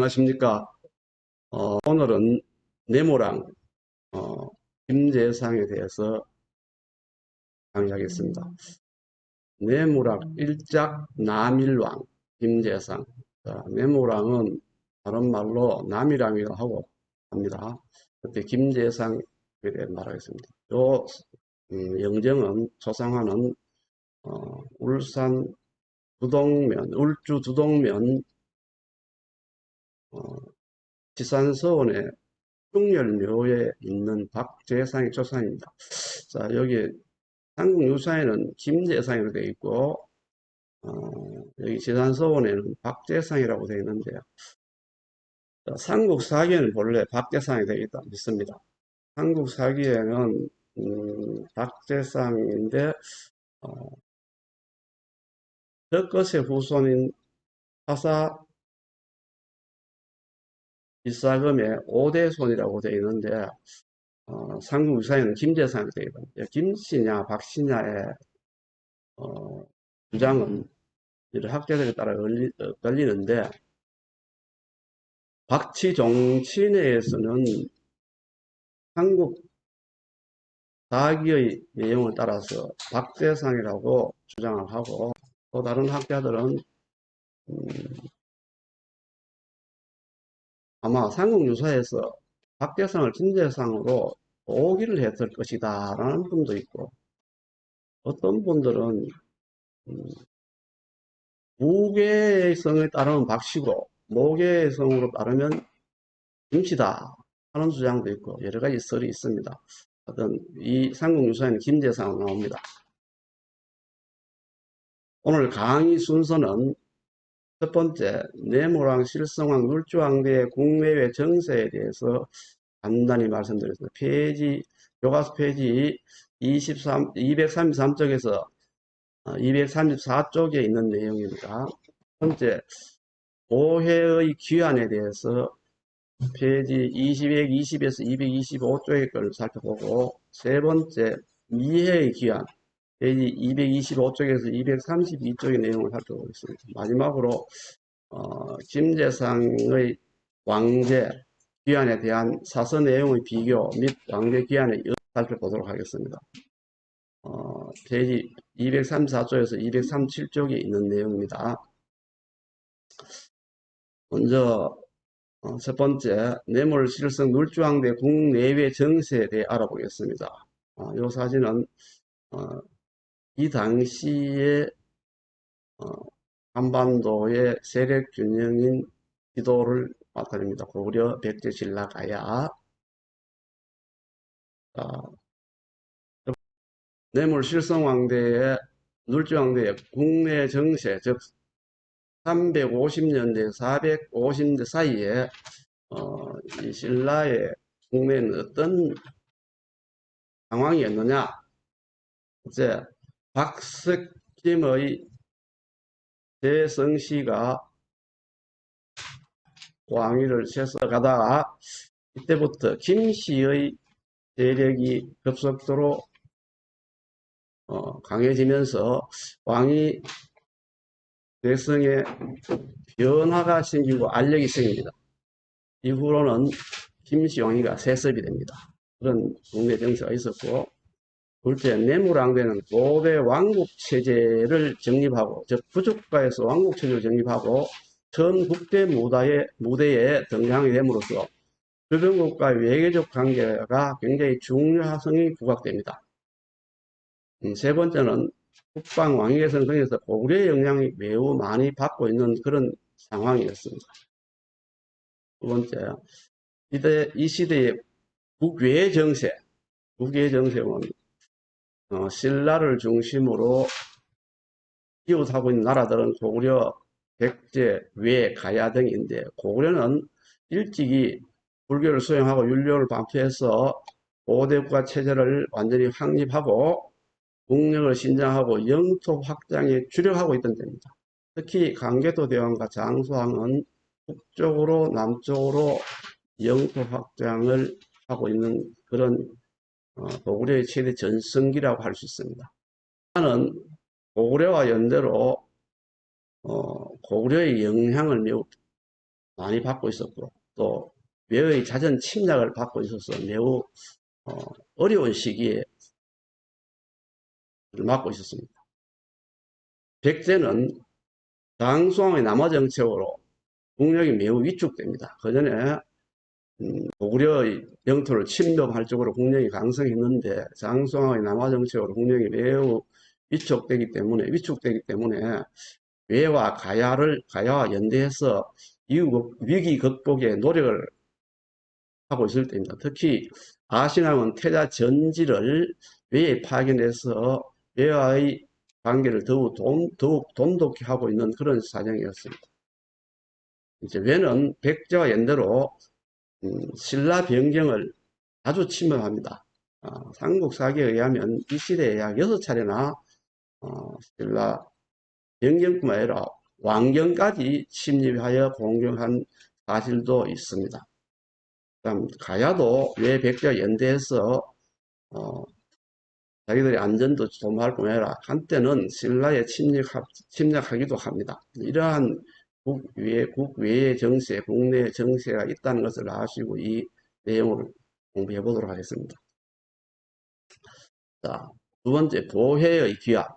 안녕하십니까. 오늘은 네모랑 김재상에 대해서 강의하겠습니다. 네모랑 일작 남일왕 김재상. 자, 네모랑은 다른 말로 남일왕이라고 하고 합니다. 그때 김재상에 대해 말하겠습니다. 요 영정은 초상화는 울산 두동면, 울주 두동면 지산서원의 충렬묘에 있는 박재상의 초상입니다. 자, 여기 한국유사에는 김재상이라고 되어 있고, 여기 지산서원에는 박재상이라고 되어 있는데요. 자, 삼국사기에는 본래 박재상이 되어 있다 믿습니다. 삼국사기에는 박재상인데, 덕것의 후손인 하사 일사금의 5대손이라고 되어 있는데, 삼국유사에는 김재상이 되어 있다. 김씨냐 박씨냐의 주장은 학자들에 따라 걸리는데, 박치종치 내에서는 한국 사기의 내용을 따라서 박재상이라고 주장을 하고, 또 다른 학자들은 아마 삼국유사에서 박재상을 김재상으로 오기를 했을 것이다 라는 분도 있고, 어떤 분들은 무계의 성에 따르면 박씨고 모계의 성으로 따르면 김씨다 하는 주장도 있고 여러 가지 설이 있습니다. 어떤 이 삼국유사에는 김재상으로 나옵니다. 오늘 강의 순서는 첫 번째, 네모랑 실성왕 눌주왕대의 국내외 정세에 대해서 간단히 말씀드렸습니다. 교과서 페이지 233쪽에서 234쪽에 있는 내용입니다. 첫 번째, 고해의 귀환에 대해서 페이지 220에서 225쪽의 걸 살펴보고, 세 번째, 미해의 귀환, 페이지 225쪽에서 232쪽의 내용을 살펴보겠습니다. 마지막으로 김재상의 왕제 귀환에 대한 사서 내용의 비교 및 왕제 귀환의 살펴보도록 하겠습니다. 페이지 234쪽에서 237쪽에 있는 내용입니다. 먼저 첫 번째, 뇌물실성 눌주왕대 국내외 정세에 대해 알아보겠습니다. 이 사진은 이 당시에 한반도의 세력 균형인 지도를 나타냅니다. 고려 백제 신라가야. 뇌물실성왕대의 눌주왕대의 국내 정세, 즉 350년대 450년대 사이에 이 신라의 국내는 어떤 상황이었느냐. 이제 박석김의 대성씨가 왕위를 세서가다가 이때부터 김씨의 세력이 급속도로 강해지면서 왕위 대성에 변화가 생기고 알력이 생깁니다. 이후로는 김씨 왕위가 세습이 됩니다. 그런 국내 정세가 있었고, 둘째, 뇌물왕대는 고대 왕국체제를 정립하고, 즉 부족가에서 왕국체제를 정립하고 전 국대 무대에 등장하게 됨으로써 주변국과의 외교적 관계가 굉장히 중요성이 부각됩니다. 세 번째는 국방 왕위 개선 등에서 고구려의 영향이 매우 많이 받고 있는 그런 상황이었습니다. 두 번째, 이 시대의 국외 정세는 신라를 중심으로 이웃하고 있는 나라들은 고구려, 백제, 외, 가야 등인데, 고구려는 일찍이 불교를 수용하고 율법을 반포해서 5대 국가 체제를 완전히 확립하고 국력을 신장하고 영토 확장에 주력하고 있던 때입니다. 특히 강개도 대왕과 장수왕은 북쪽으로 남쪽으로 영토 확장을 하고 있는 그런 고구려의 최대 전성기라고 할 수 있습니다. 나는 고구려와 연대로 고구려의 영향을 매우 많이 받고 있었고, 또 외의 자전 침략을 받고 있어서 매우 어려운 시기에 맡고 있었습니다. 백제는 장수왕의 남하 정책으로 국력이 매우 위축됩니다. 그 전에 고구려의 영토를 침범할 쪽으로 국력이 강성했는데 장수왕의 남하 정책으로 국력이 매우 위축되기 때문에 외와 가야와 연대해서 위기 극복에 노력을 하고 있을 때입니다. 특히 아신왕은 태자 전지를 외에 파견해서 외와의 관계를 더욱 돈독히 하고 있는 그런 사정이었습니다. 이제 외는 백제와 연대로 신라 변경을 자주 침범합니다. 삼국사기에 의하면 이 시대에 약 6차례나 신라 변경뿐만 아니라 왕경까지 침입하여 공격한 사실도 있습니다. 그다음 가야도 외 백제와 연대해서 자기들의 안전도 도모할 뿐 아니라 한때는 신라에 침략하기도 합니다. 이러한 국외의 정세, 국내 정세가 있다는 것을 아시고 이 내용을 공부해 보도록 하겠습니다. 자, 두 번째, 보혜의 귀화.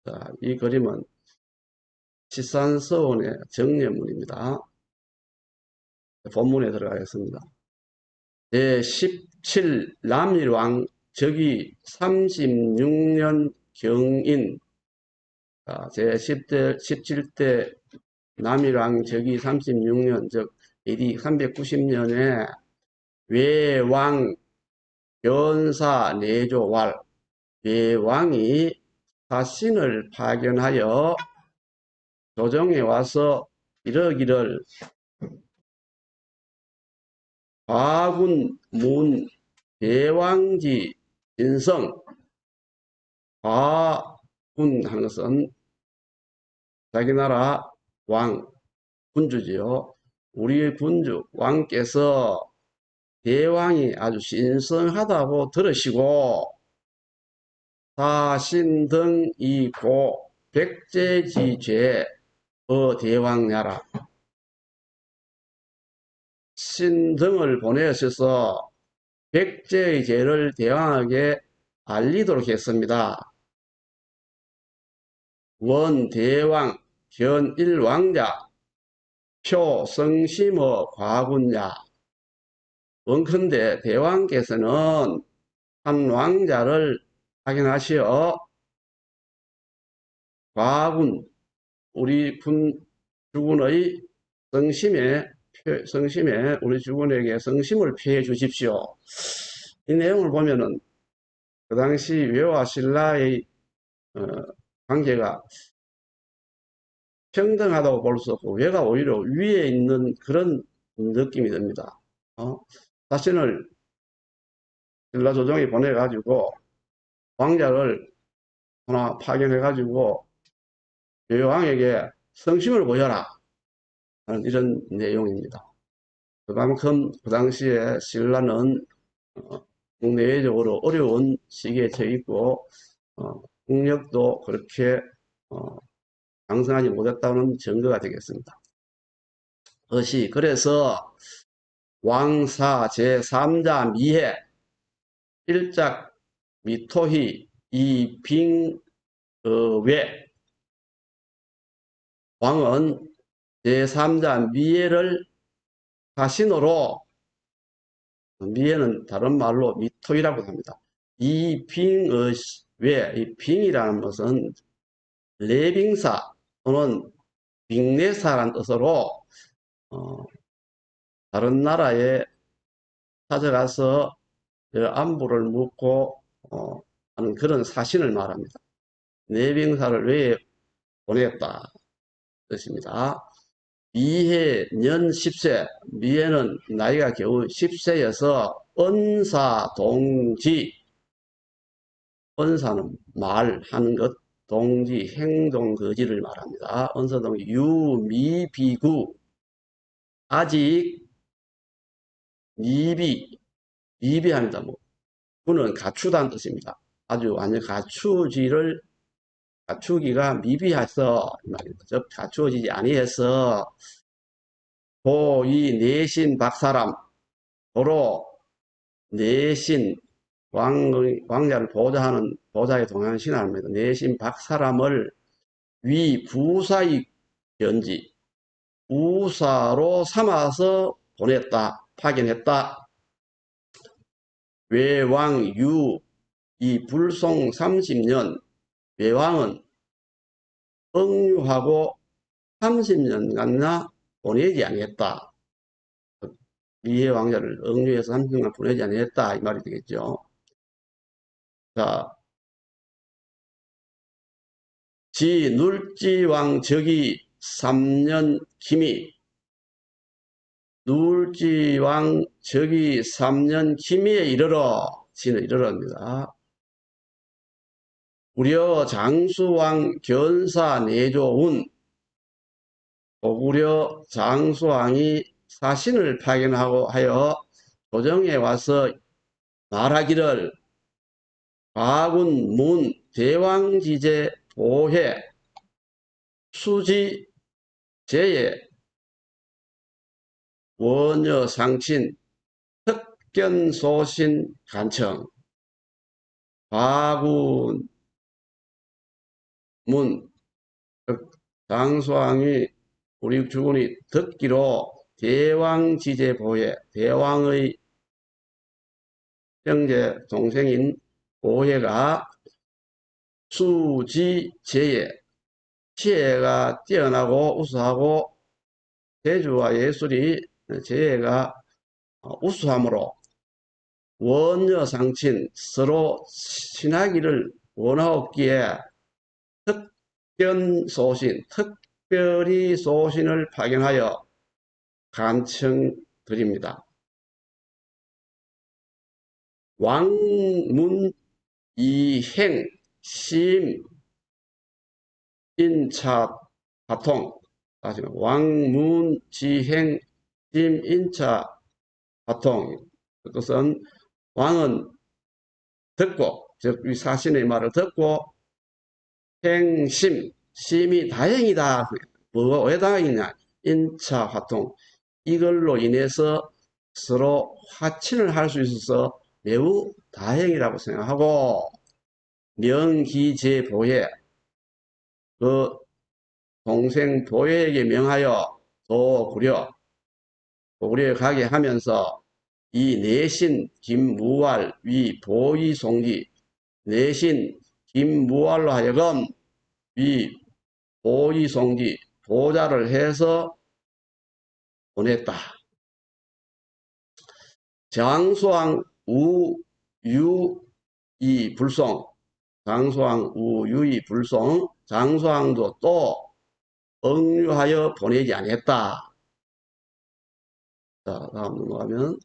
자, 이 그림은 치산서원의 정례문입니다. 본문에 들어가겠습니다. 제17 남일왕 즉위 36년 경인. 제17대 남일왕 즉위 36년, 즉 AD 390년에 외왕 변사 내조왈, 외왕이 사신을 파견하여 조정에 와서 이러기를 과군 문 대왕지 진성. 과군 하는 것은 자기 나라 왕, 군주지요. 우리 군주 왕께서 대왕이 아주 신성하다고 들으시고 사신 등 이고 백제지죄 대왕야라. 신 등을 보내셔서 백제의 죄를 대왕에게 알리도록 했습니다. 원 대왕 견일왕자 표 성심어 과군야. 원컨대 대왕께서는 한 왕자를 확인하시어 과군, 우리 주군의 성심에 우리 주군에게 성심을 표해 주십시오. 이 내용을 보면은 그 당시 외와 신라의 관계가 평등하다고 볼 수 없고 외가 오히려 위에 있는 그런 느낌이 듭니다. 자신을 신라 조정에 보내가지고 왕자를 하나 파견해가지고 외왕에게 성심을 보여라 하는 이런 내용입니다. 그만큼 그 당시에 신라는 국내외적으로 어려운 시기에 처해 있고 국력도 그렇게 강성하지 못했다는 증거가 되겠습니다. 그래서 왕사 제3자 미해 일작 미토희 이빙외 왕은 제3자 미해를 가신으로, 미해는 다른 말로 미토이라고 합니다. 이빙의 외, 이 빙이라는 것은 레빙사 또는 빙내사라는 뜻으로 다른 나라에 찾아가서 안부를 묻고 하는 그런 사신을 말합니다. 내빙사를 외에 보냈다 뜻입니다. 미해 년 10세, 미해는 나이가 겨우 10세여서 언사동지, 언사는 말하는 것, 동지 행동 거지를 말합니다. 언사동지 유미비구, 아직 미비합니다. 구는 갖추다는 뜻입니다. 아주 완전 갖추기가 미비해서, 즉 갖추어지지 아니해서 이 내신 박사람, 도로 내신 왕자를 보좌하는 보좌에 동행하는 신하입니다. 내신 박사람을 위 부사의 견지 부사로 삼아서 보냈다, 파견했다. 외왕유 이 불송 30년 외왕은 억류하고 30년간이나 보내지 아니했다. 미해 왕자를 억류해서 30년간 보내지 아니했다 이 말이 되겠죠. 자, 지 눌지왕 적이 3년 기미 눌지왕 적이 3년 기미에 이르러 지는 이르러입니다. 우려 장수왕 견사 내조운 오구려 장수왕이 사신을 파견하고 하여 조정에 와서 말하기를 과군 문 대왕지제 보해 수지 제에 원여 상친 특견 소신 간청 과군 문 장수왕이 우리 주군이 듣기로 대왕지제 보해 대왕의 형제 동생인 보해가 수지제에 지혜가 뛰어나고 우수하고 재주와 예술이 재혜가 우수함으로 원여상친 서로 친하기를 원하옵기에 특견소신 특별히 소신을 파견하여 간청드립니다. 왕문 이행 심 인차 파통 왕문 지행 심 인차 파통 그것은 왕은 듣고 즉 이 사신의 말을 듣고 행심 심이 다행이다. 뭐가 왜 다행이냐 인차 화통 이걸로 인해서 서로 화친을 할 수 있어서 매우 다행이라고 생각하고 명기제 보혜 그 동생 보혜에게 명하여 도구려에 가게 하면서 이 내신 김무활 위 보이송지 내신 김무활로 하여금 위 보이송지 보좌를 해서 보냈다. 장수왕 우유이 불송 장수왕 우유이 불송 장수왕도 또 억류하여 보내지 아니했다. 자, 다음 넘어가면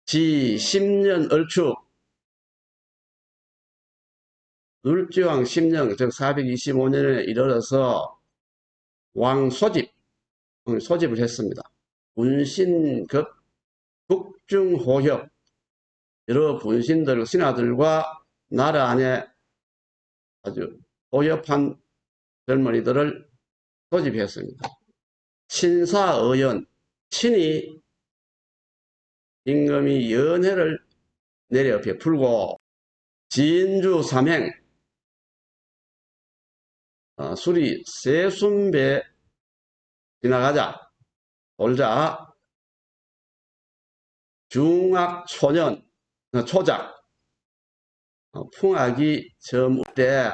지 10년 얼추 눌지왕 10년 즉 425년에 이르러서 왕 소집을 했습니다. 분신급 국중호협 여러 분신들 신하들과 나라 안에 아주 호협한 젊은이들을 소집했습니다. 친사의연 친히 임금이 연회를 내려 베풀고 진주 삼행 술이 세순배 지나가자 돌자 중악 초년 초작 풍악이 저물 때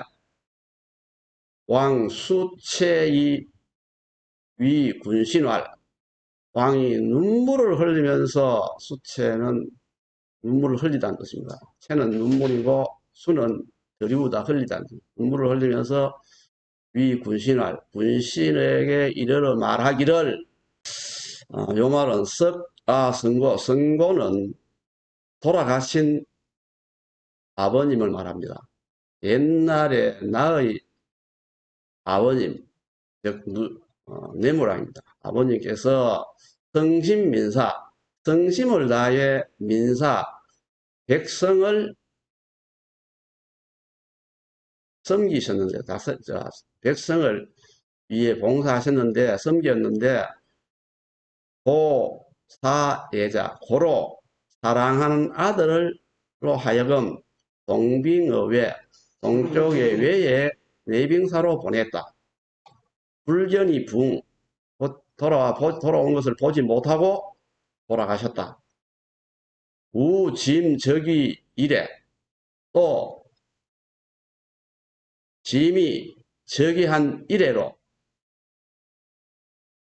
왕수체의 위 군신활 왕이 눈물을 흘리면서 수체는 눈물을 흘리다는 것입니다. 체는 눈물이고 수는 들이우다 흘리다는 눈물을 흘리면서 위 군신활 군신에게 이르러 말하기를 요 말은 성고는 돌아가신 아버님을 말합니다. 옛날에 나의 아버님 즉 내무랑입니다. 아버님께서 성심민사 성심을 다해 민사 백성을 섬기셨는데 백성을 위해 봉사하셨는데 섬겼는데 고, 사, 예자, 고로 사랑하는 아들로 하여금 동빙어외, 동쪽의 외에 내빙사로 보냈다. 불견이 붕, 돌아온 것을 보지 못하고 돌아가셨다. 우짐 적이 이래, 또 짐이 적이한 이래로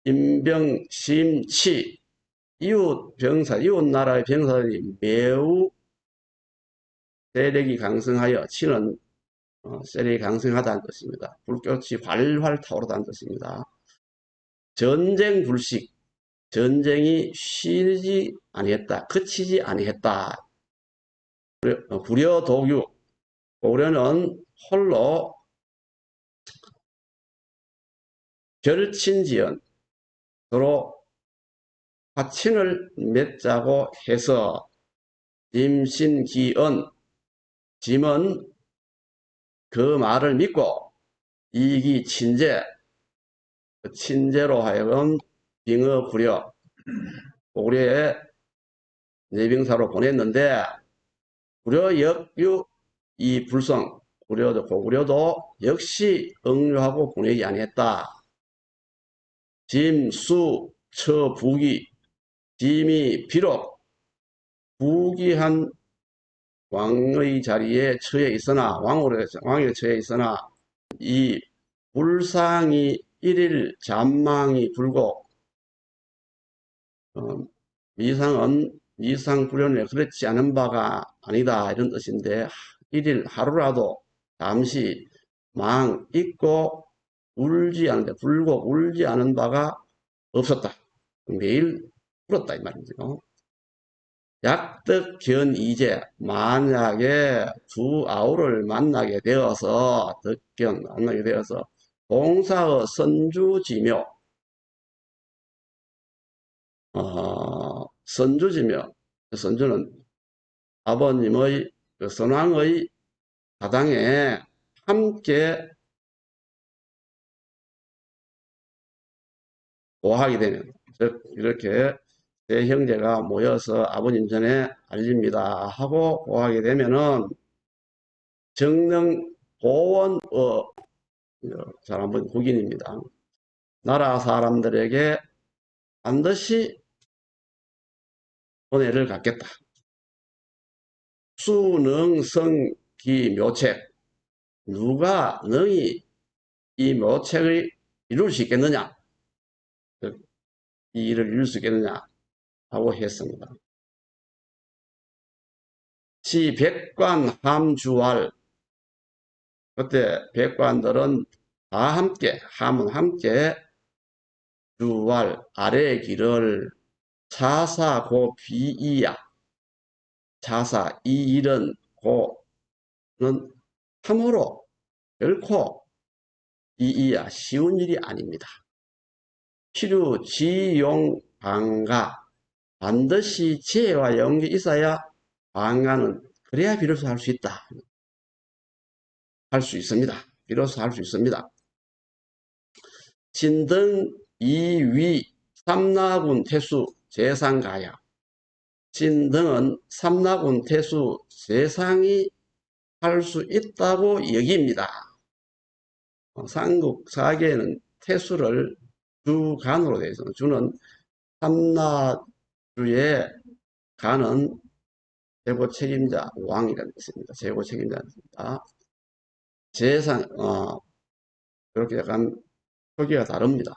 임병심치, 이웃 나라의 병사들이 매우 세력이 강성하여, 치는 세력이 강성하다는 뜻입니다. 불꽃이 활활 타오르다는 뜻입니다. 전쟁 불식, 전쟁이 쉬지 아니했다, 그치지 아니했다. 구려 도규, 고려는 홀로 결친지연, 서로 화친을 맺자고 해서 임신기언, 짐은 그 말을 믿고 이기 친제로 하여금 빙어 구려 고구려에 내빙사로 보냈는데, 구려 역유 이 불성, 고구려도 역시 응유하고 보내지 아니했다. 짐, 수, 처, 부기, 짐이 비록 부귀한 왕의 자리에 처해 있으나, 왕에 처해 있으나, 이 불상이 일일 잔망이 불고, 미상불현에 그렇지 않은 바가 아니다, 이런 뜻인데, 일일 하루라도 잠시 망 잊고 불고 울지 않은 바가 없었다. 매일 울었다, 이 말이죠. 약득견이제, 만약에 두 아우를 만나게 되어서, 동사의 선주지묘, 선주는 아버님의, 선왕의 사당에 함께 고하게 되면, 즉 이렇게 세 형제가 모여서 아버님 전에 알립니다 하고 고하게 되면은 정능 고원의, 잘 한번 국인입니다. 나라 사람들에게 반드시 은혜를 갚겠다. 수능성기 묘책, 누가 능히 이 묘책을 이룰 수 있겠느냐, 이 일을 이룰 수 있겠느냐 하고 했습니다. 시 백관 함주할, 그때 백관들은 다 함께, 함은 함께, 주할 아래의 길을 차사 고 비이야, 차사 이 일은 고는 참으로 결코 이이야 쉬운 일이 아닙니다. 필요 지용 방가, 반드시 지혜와 영이 있어야 방가는 그래야 비로소 할 수 있다. 할 수 있습니다. 비로소 할 수 있습니다. 진등 이위 삼나군 태수 재상가야. 진등은 삼나군 태수 재상이 할 수 있다고 여깁니다. 삼국 사계에는 태수를 주간으로 되어 있습니다. 주는 삼나주의, 간은 최고 책임자, 왕이라는 뜻입니다. 최고 책임자는 뜻입니다. 재상, 그렇게 약간 표기가 다릅니다.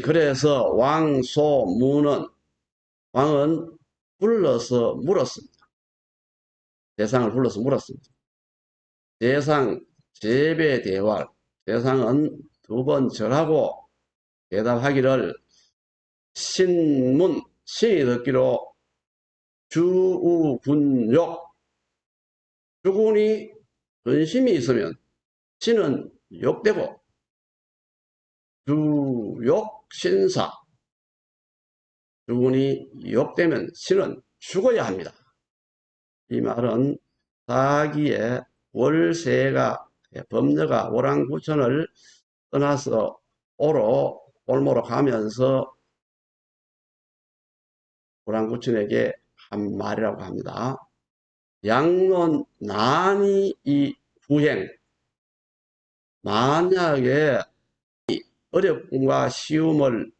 그래서 왕소무는, 왕은 불러서 물었습니다. 재상을 불러서 물었습니다. 재상 재배대활, 재상은 두 번 절하고 대답하기를, 신이 듣기로 주우군욕, 주군이 근심이 있으면 신은 욕되고, 주욕신사, 주군이 욕되면 신은 죽어야 합니다. 이 말은 사기의 월세가, 범녀가 오랑구천을 떠나서 오로 올모로 가면서 고랑구춘에게 한 말이라고 합니다. 양론 난이 이 후행. 만약에 어렵음과 쉬움을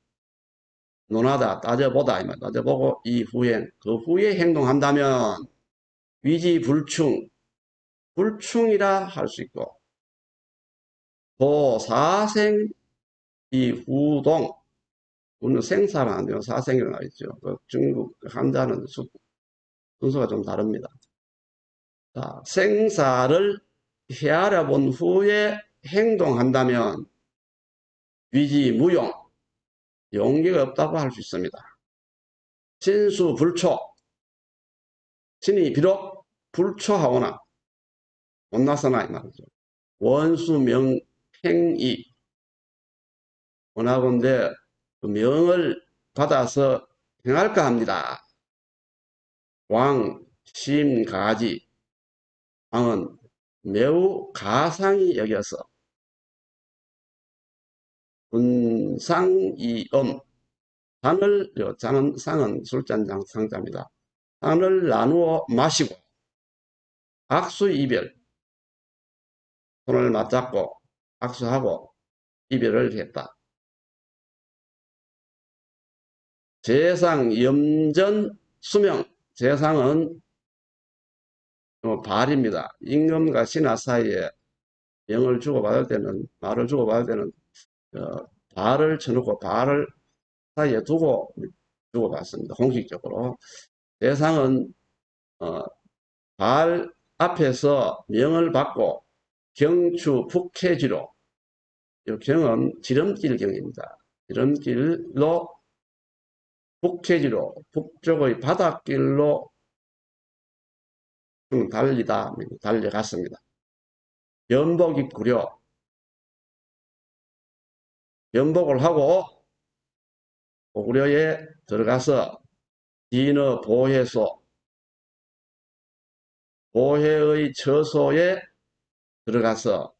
논하다, 따져보다, 따져보고 이 후행, 그 후에 행동한다면 위지불충, 불충이라 할 수 있고, 도사생 이 후동, 우리는 생사는 안 되고 사생이라고 나있죠. 그 중국 한자는 순서가 좀 다릅니다. 자, 생사를 헤아려 본 후에 행동한다면 위지무용, 용기가 없다고 할 수 있습니다. 신수불초, 신이 비록 불초하거나 못나서나 이 말이죠. 원수명행이 원하건대 그 명을 받아서 행할까 합니다. 왕, 심, 가지. 왕은 매우 가상히 여겨서 분상이엄, 상은 술잔장 상자입니다. 잔을 나누어 마시고 악수이별, 손을 맞잡고 악수하고 이별을 했다. 재상, 염전, 수명. 재상은 발입니다. 임금과 신하 사이에 명을 주고받을 때는, 말을 주고받을 때는 발을 쳐놓고 발을 사이에 두고 주고받습니다. 공식적으로. 재상은 발 앞에서 명을 받고 경추 북해지로, 이 경은 지름길 경입니다. 지름길로 북해지로, 북쪽의 바닷길로 달려갔습니다. 연복이 구려, 연복을 하고 고구려에 들어가서 진어 보혜소, 보혜의 처소에 들어가서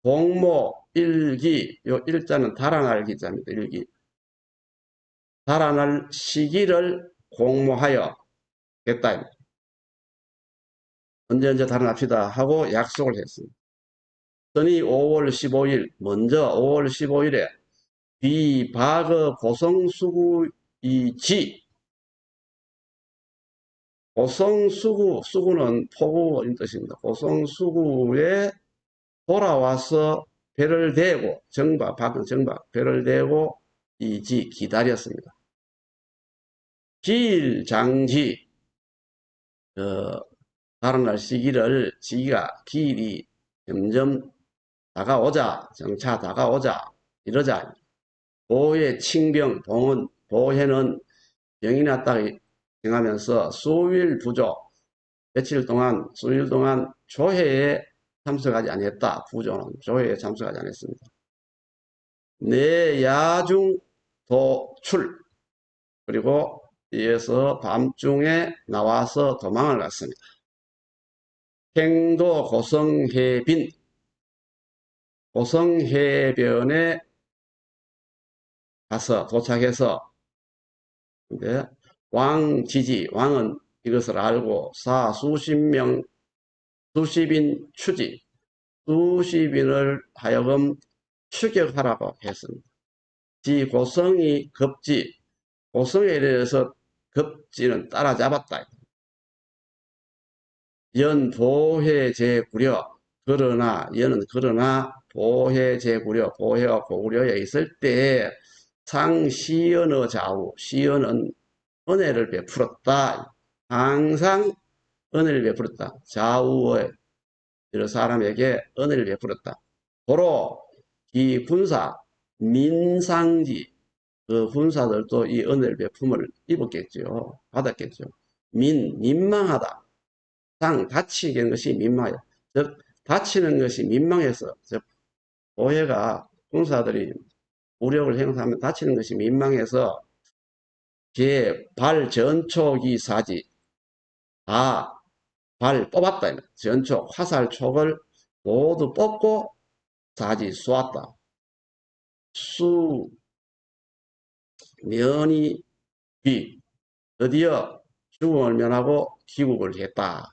공모 일기, 요 일자는 달아날 기자입니다. 일기. 달아날 시기를 공모하여 했다. 언제 달아납시다 하고 약속을 했습니다. 선이 5월 15일, 먼저 5월 15일에 비박어 고성수구이지, 고성수구, 수구는 포구인 뜻입니다. 고성수구에 돌아와서 배를 대고, 박은 정박, 배를 대고 이지 기다렸습니다. 기일장지, 달아날 시기가 기일이 점점 다가오자, 정차 다가오자, 이러자. 보혜 칭병, 보혜는 병이 났다 정하면서 수일 부조, 수일 동안 조회에 참석하지 않았다. 부조는 조회에 참석하지 않았습니다. 내야중 도출, 그리고 이어서 밤중에 나와서 도망을 갔습니다. 행도 고성해빈, 고성해변에 가서 도착해서 왕지지, 왕은 이것을 알고 수십인 추지, 수십인을 하여금 추격하라고 했습니다. 지 고성이 급지, 고성에 대해서 급지는 따라잡았다. 연 보혜 제구려, 그러나 보혜 제구려, 보혜와 고구려에 있을 때 상시연의 좌우, 시연은 은혜를 베풀었다. 항상 은혜를 베풀었다. 좌우의 여러 사람에게 은혜를 베풀었다. 도로 이 군사 민상지, 그 군사들도 이 은혜를 베품을 입었겠죠. 받았겠죠. 민망하다. 다치는 것이 민망하다. 즉 다치는 것이 민망해서, 즉 보혜가 군사들이 무력을 행사하면 다치는 것이 민망해서 발 전초기 사지, 발 뽑았다. 전초 화살촉을 모두 뽑고 사지 쏘았다. 수, 면이 귀. 드디어 죽음을 면하고 귀국을 했다.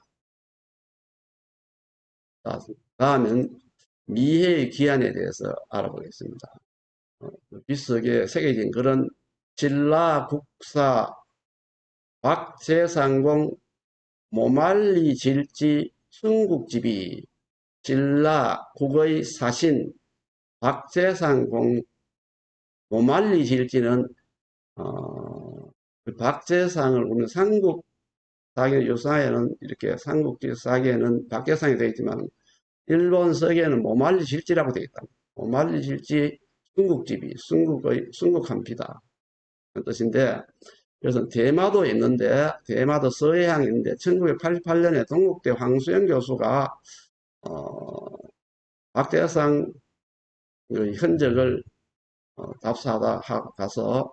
자, 다음은 미해의 귀환에 대해서 알아보겠습니다. 비석에 새겨진 그런 진라국사 박제상공 모말리 질지 순국집이 진라국의 사신 박제상공 모말리 질지는 그 박제상을 우리는 삼국 사기 유사에는 이렇게 삼국지 사기에는 박제상이 되어 있지만 일본 서기에는 모말리 질지라고 되어 있다. 모말리 질지 순국집이 순국의 순국한피다. 그 뜻인데 그래서 대마도 있는데 대마도 서해향이 있는데 1988년에 동국대 황수영 교수가 박대상 흔적을 답사하다 가서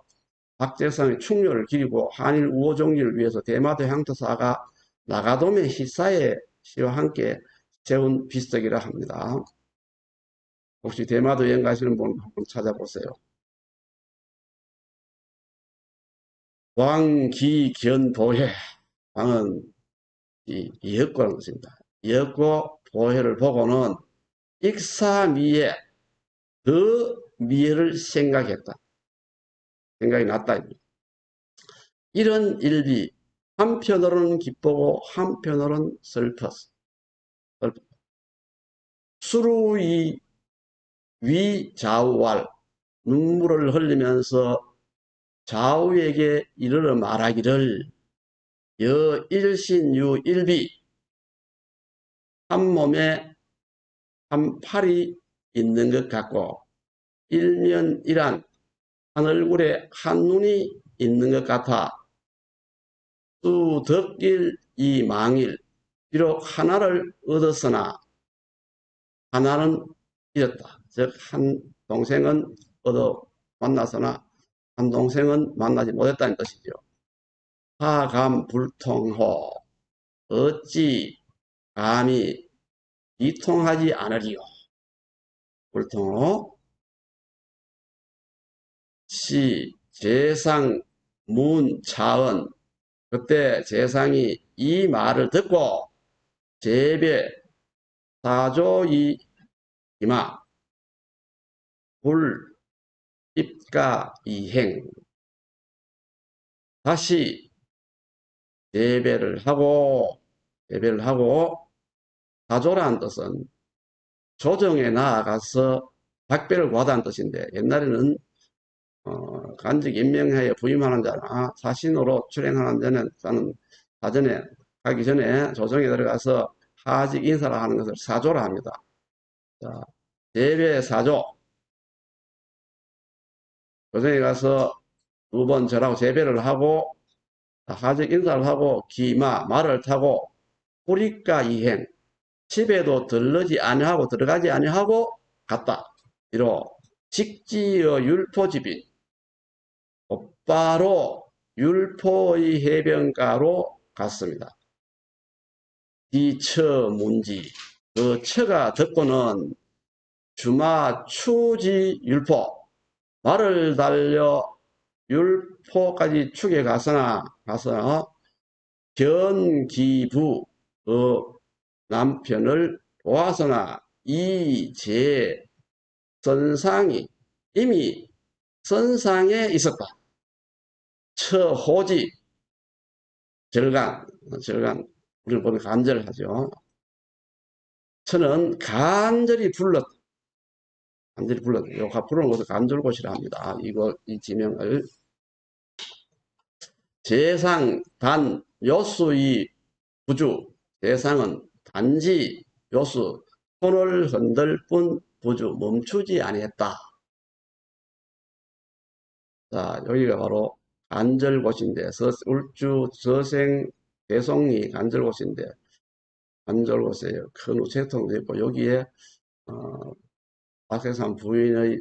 박대상의 충렬을 기리고 한일 우호 종리를 위해서 대마도 향토사가 나가도메 시사의 시와 함께 세운 비석이라 합니다. 혹시 대마도 여행 가시는 분 한번 찾아보세요. 왕기견보해. 왕은 이 이역고라는 것입니다. 이역고 보해를 보고는 익사미에 그 미래를 생각했다. 생각이 났다. 이런 일비 한편으로는 기쁘고 한편으로는 슬펐어. 수루이 위좌우왈 눈물을 흘리면서 좌우에게 이르러 말하기를 여일신유 일비 한 몸에 한 팔이 있는 것 같고 일면이란 한 얼굴에 한 눈이 있는 것 같아 수덕일 이 망일 비록 하나를 얻었으나 하나는 잃었다. 즉 한 동생은 얻어 만났으나 한 동생은 만나지 못했다는 뜻이죠. 하감 불통호 어찌 감히 이통하지 않으리요. 불통호 시 재상 문차은 그때 재상이 이 말을 듣고 재배 사조이 이마 불 입가 이행 다시 재배를 하고 사조라는 뜻은 조정에 나아가서 박배를 구하다는 뜻인데 옛날에는 간직 임명하여 부임하는 자나 사신으로 출행하는 자는 사전에 가기 전에 조정에 들어가서 하직 인사를 하는 것을 사조라 합니다. 자, 재배 사조 조정에 가서 두 번 절하고 재배를 하고 하직 인사를 하고 기마 말을 타고 호리가 이행 집에도 들어가지 아니하고 갔다. 이로 직지어 율포집인 곧바로 율포의 해변가로 갔습니다. 이처 문지 그 처가 듣고는 주마 추지 율포 말을 달려 율포까지 축에 가서 견기부 그 남편을 보아서나 이제 선상이 이미 선상에 있었다. 처호지 절간 우리는 보면 간절하죠. 처는 간절히 불렀다. 요 부르는 것을 간절곶이라 합니다. 이 지명을 재상 단 요수의 부주 재상은 단지 요수 손을 흔들 뿐 부주 멈추지 아니했다. 자, 여기가 바로 간절곶인데 울주 서생 대송리 간절곶인데 간절곶에 큰 우체통도 있고 여기에 박해산 부인의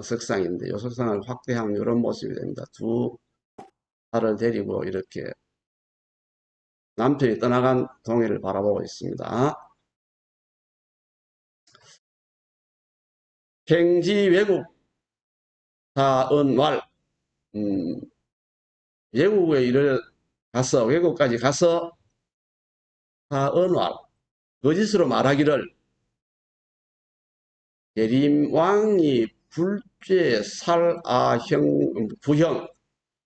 석상인데 이 석상을 확대한 이런 모습이 됩니다. 두 딸을 데리고 이렇게 남편이 떠나간 동해를 바라보고 있습니다. 행지 외국 사은왈, 음, 외국까지 가서 사은왈, 거짓으로 말하기를 계림왕이 불죄 부형,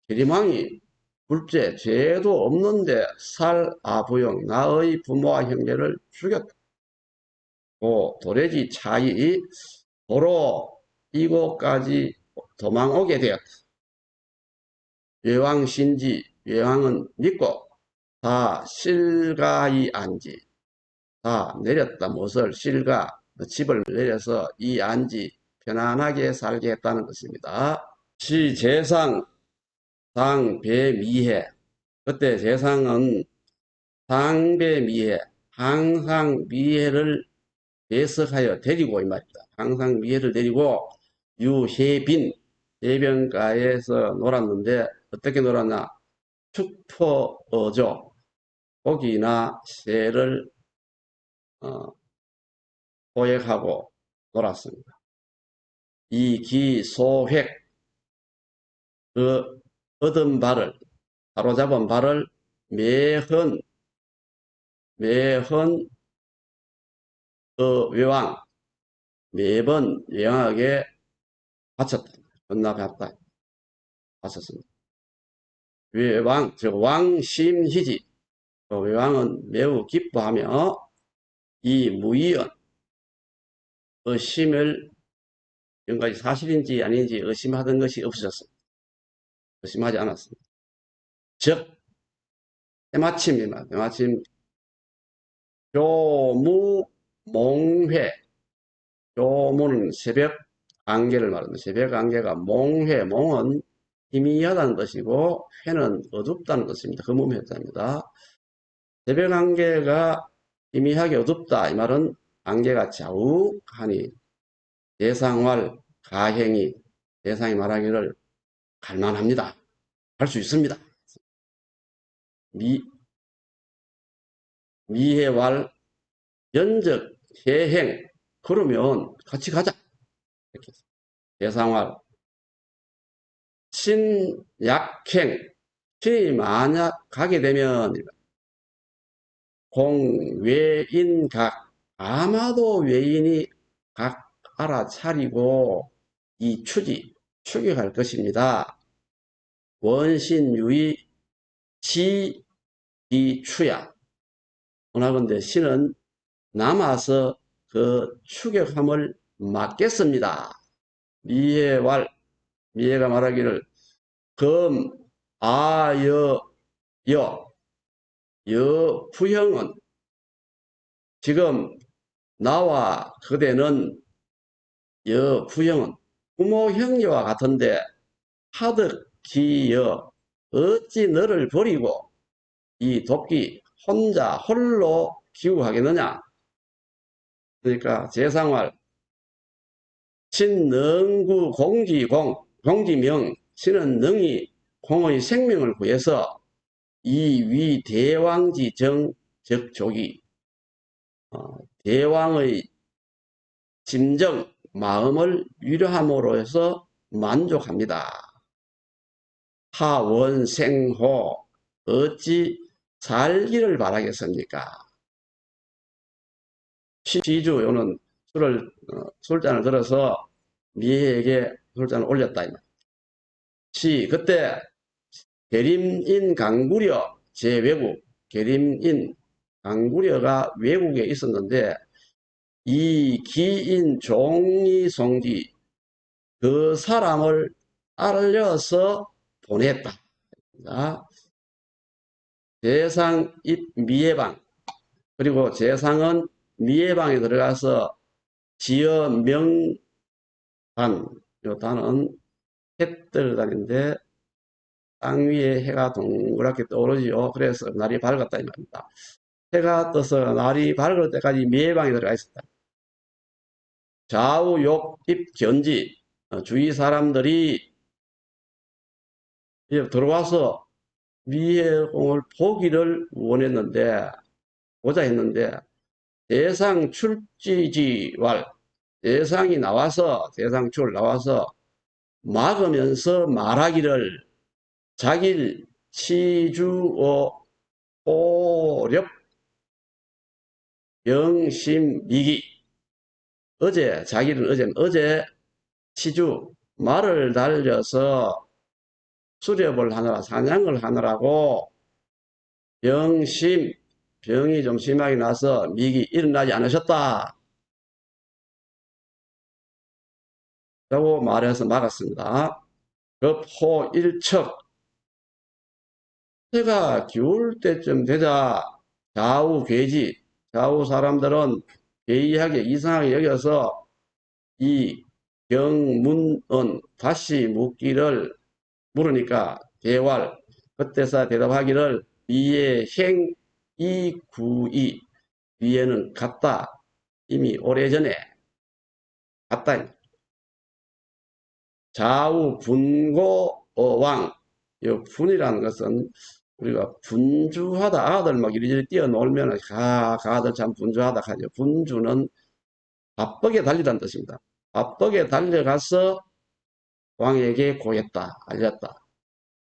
계림왕이 불죄, 죄도 없는데 부형, 나의 부모와 형제를 죽였고, 도래지 차이, 도로 이곳까지 도망오게 되었다. 외왕신지, 외왕은 믿고, 다 실가이 안지, 다 내렸다. 무엇을? 실가, 집을 내려서 이 안지, 편안하게 살게 했다는 것입니다. 시재상, 상배미해. 그때 재상은 상배미해, 항상 미해를 배석하여 데리고 이 말입니다. 항상 미해를 데리고 유해빈, 해변가에서 놀았는데 어떻게 놀았나? 축포어조, 고기나 새를 포획하고 놀았습니다. 이기소획, 그 얻은 바를, 사로잡은 바를 매헌 외왕, 매번 외왕에게 바쳤다. 헌납했다. 바쳤습니다. 외왕, 즉 왕심희지. 외왕은 매우 기뻐하며 이 무의언, 의심을 지금까지 사실인지 아닌지 의심하던 것이 없어졌습니다. 의심하지 않았습니다. 즉 때마침입니다. 때마침 교무몽회, 교무는 새벽 안개를 말합니다. 새벽 안개가 몽회, 몽은 희미하다는 뜻이고 회는 어둡다는 뜻입니다. 금음회자입니다. 새벽 안개가 희미하게 어둡다. 이 말은 안개가 자욱하니 대상활 가행이, 대상이 말하기를 갈만합니다. 할 수 있습니다. 미해왈 연적 해행, 그러면 같이 가자. 이렇게 대상활 신약행, 신이 만약 가게 되면 공외인각, 아마도 외인이 각 알아차리고 이 추격할 것입니다. 원신유의 지기추야. 원하건대 신은 남아서 그 추격함을 막겠습니다. 미해가 말하기를 여부형은 지금 나와 그대는 여부형은 부모 형제와 같은데 하득기여 어찌 너를 버리고 이 도끼 혼자 홀로 기우하겠느냐. 그러니까 제상활 신능구 공지명, 신은 능히 공의 생명을 구해서 이 위 대왕지정 적조기, 대왕의 심정, 마음을 위로함으로 해서 만족합니다. 하원생호, 어찌 살기를 바라겠습니까? 시주요는 술잔을 들어서 미해에게 술잔을 올렸다. 그때 계림인 강구려 제외국, 계림인 강구려가 외국에 있었는데 이 기인 종이송지, 그 사람을 알려서 보냈다. 재상 입 미해방, 그리고 재상은 미해방에 들어가서 지어 명단, 이 단은 해뜰단인데 땅 위에 해가 동그랗게 떠오르지요. 그래서 날이 밝았다 이 말입니다. 해가 떠서 날이 밝을 때까지 미해방에 들어가 있었다. 좌우 욕입 견지, 주위 사람들이 들어와서 미해공을 보기를 보자 했는데 대상 출지지왈, 대상 나와서 막으면서 말하기를 자길 치주어 오력 영심미기. 자기는 어제 치주 말을 달려서 수렵을 하느라 사냥을 하느라고 병이 좀 심하게 나서 미기 일어나지 않으셨다 라고 말해서 막았습니다. 급호일척. 해가 기울 때쯤 되자 좌우 사람들은 괴이하게 이상하게 여겨서 이 경문은 다시 묻기를 물으니까 대활 그때서 대답하기를 위에 행 이구이. 위에는 갔다. 이미 오래전에 갔다. 좌우 분고 어왕. 이 분이라는 것은 우리가 분주하다. 아들 막 이리저리 뛰어놀면 가들 참 분주하다 하죠. 분주는 바쁘게 달리다는 뜻입니다. 바쁘게 달려가서 왕에게 고했다. 알렸다.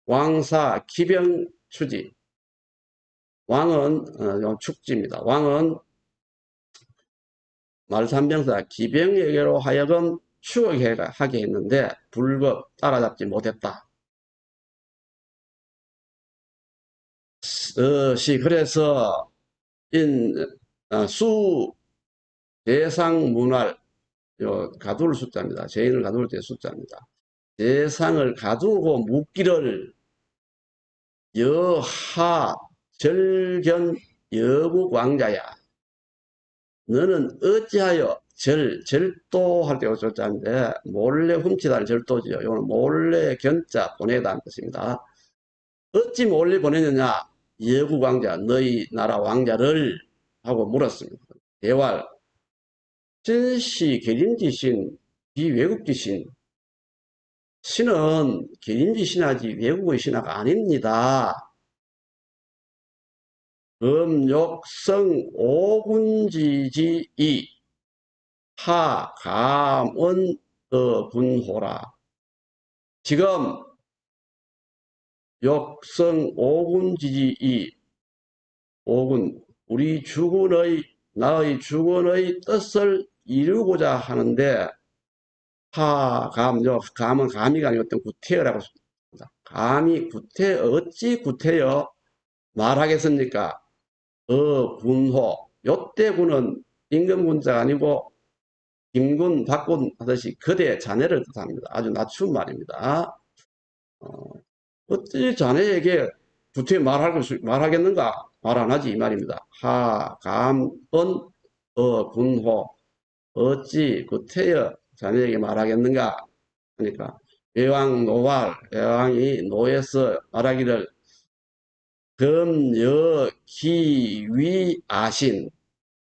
왕사 기병 추지. 왕은 축지입니다. 왕은 말산병사 기병에게로 하여금 추격하게 했는데 불급 따라잡지 못했다. 그래서 수 대상 문활 가두를 숫자입니다. 죄인을 가두를 때 숫자입니다. 대상을 가두고 묻기를 여하 절견 여국 왕자야. 너는 어찌하여 절도할 때 절자인데 몰래 훔치다는 절도지요. 이거는 몰래 견자 보내다는 뜻입니다. 어찌 몰래 보내느냐? 여국 왕자 너희 나라 왕자를 하고 물었습니다. 대활 진시 계림지신 비외국지신. 신은 계림지 신하지 외국의 신하가 아닙니다. 금욕성 오군지지이 하감은 분호라. 지금 욕성 오군지지이 오군 우리 나의 주군의 뜻을 이루고자 하는데 감은 감이가 아니고 어떤 구태여라고 했습니다. 감이 어찌 구태여 말하겠습니까? 군호. 요때 군은 임금군자가 아니고 김군, 박군 하듯이 그대 자네를 뜻합니다. 아주 낮춘 말입니다. 어찌 자네에게 구태여 말하겠는가? 말 안 하지 이 말입니다. 감은 군호. 어찌 구태여 자네에게 말하겠는가? 그러니까 외왕이 노에서 말하기를 금여기위아신.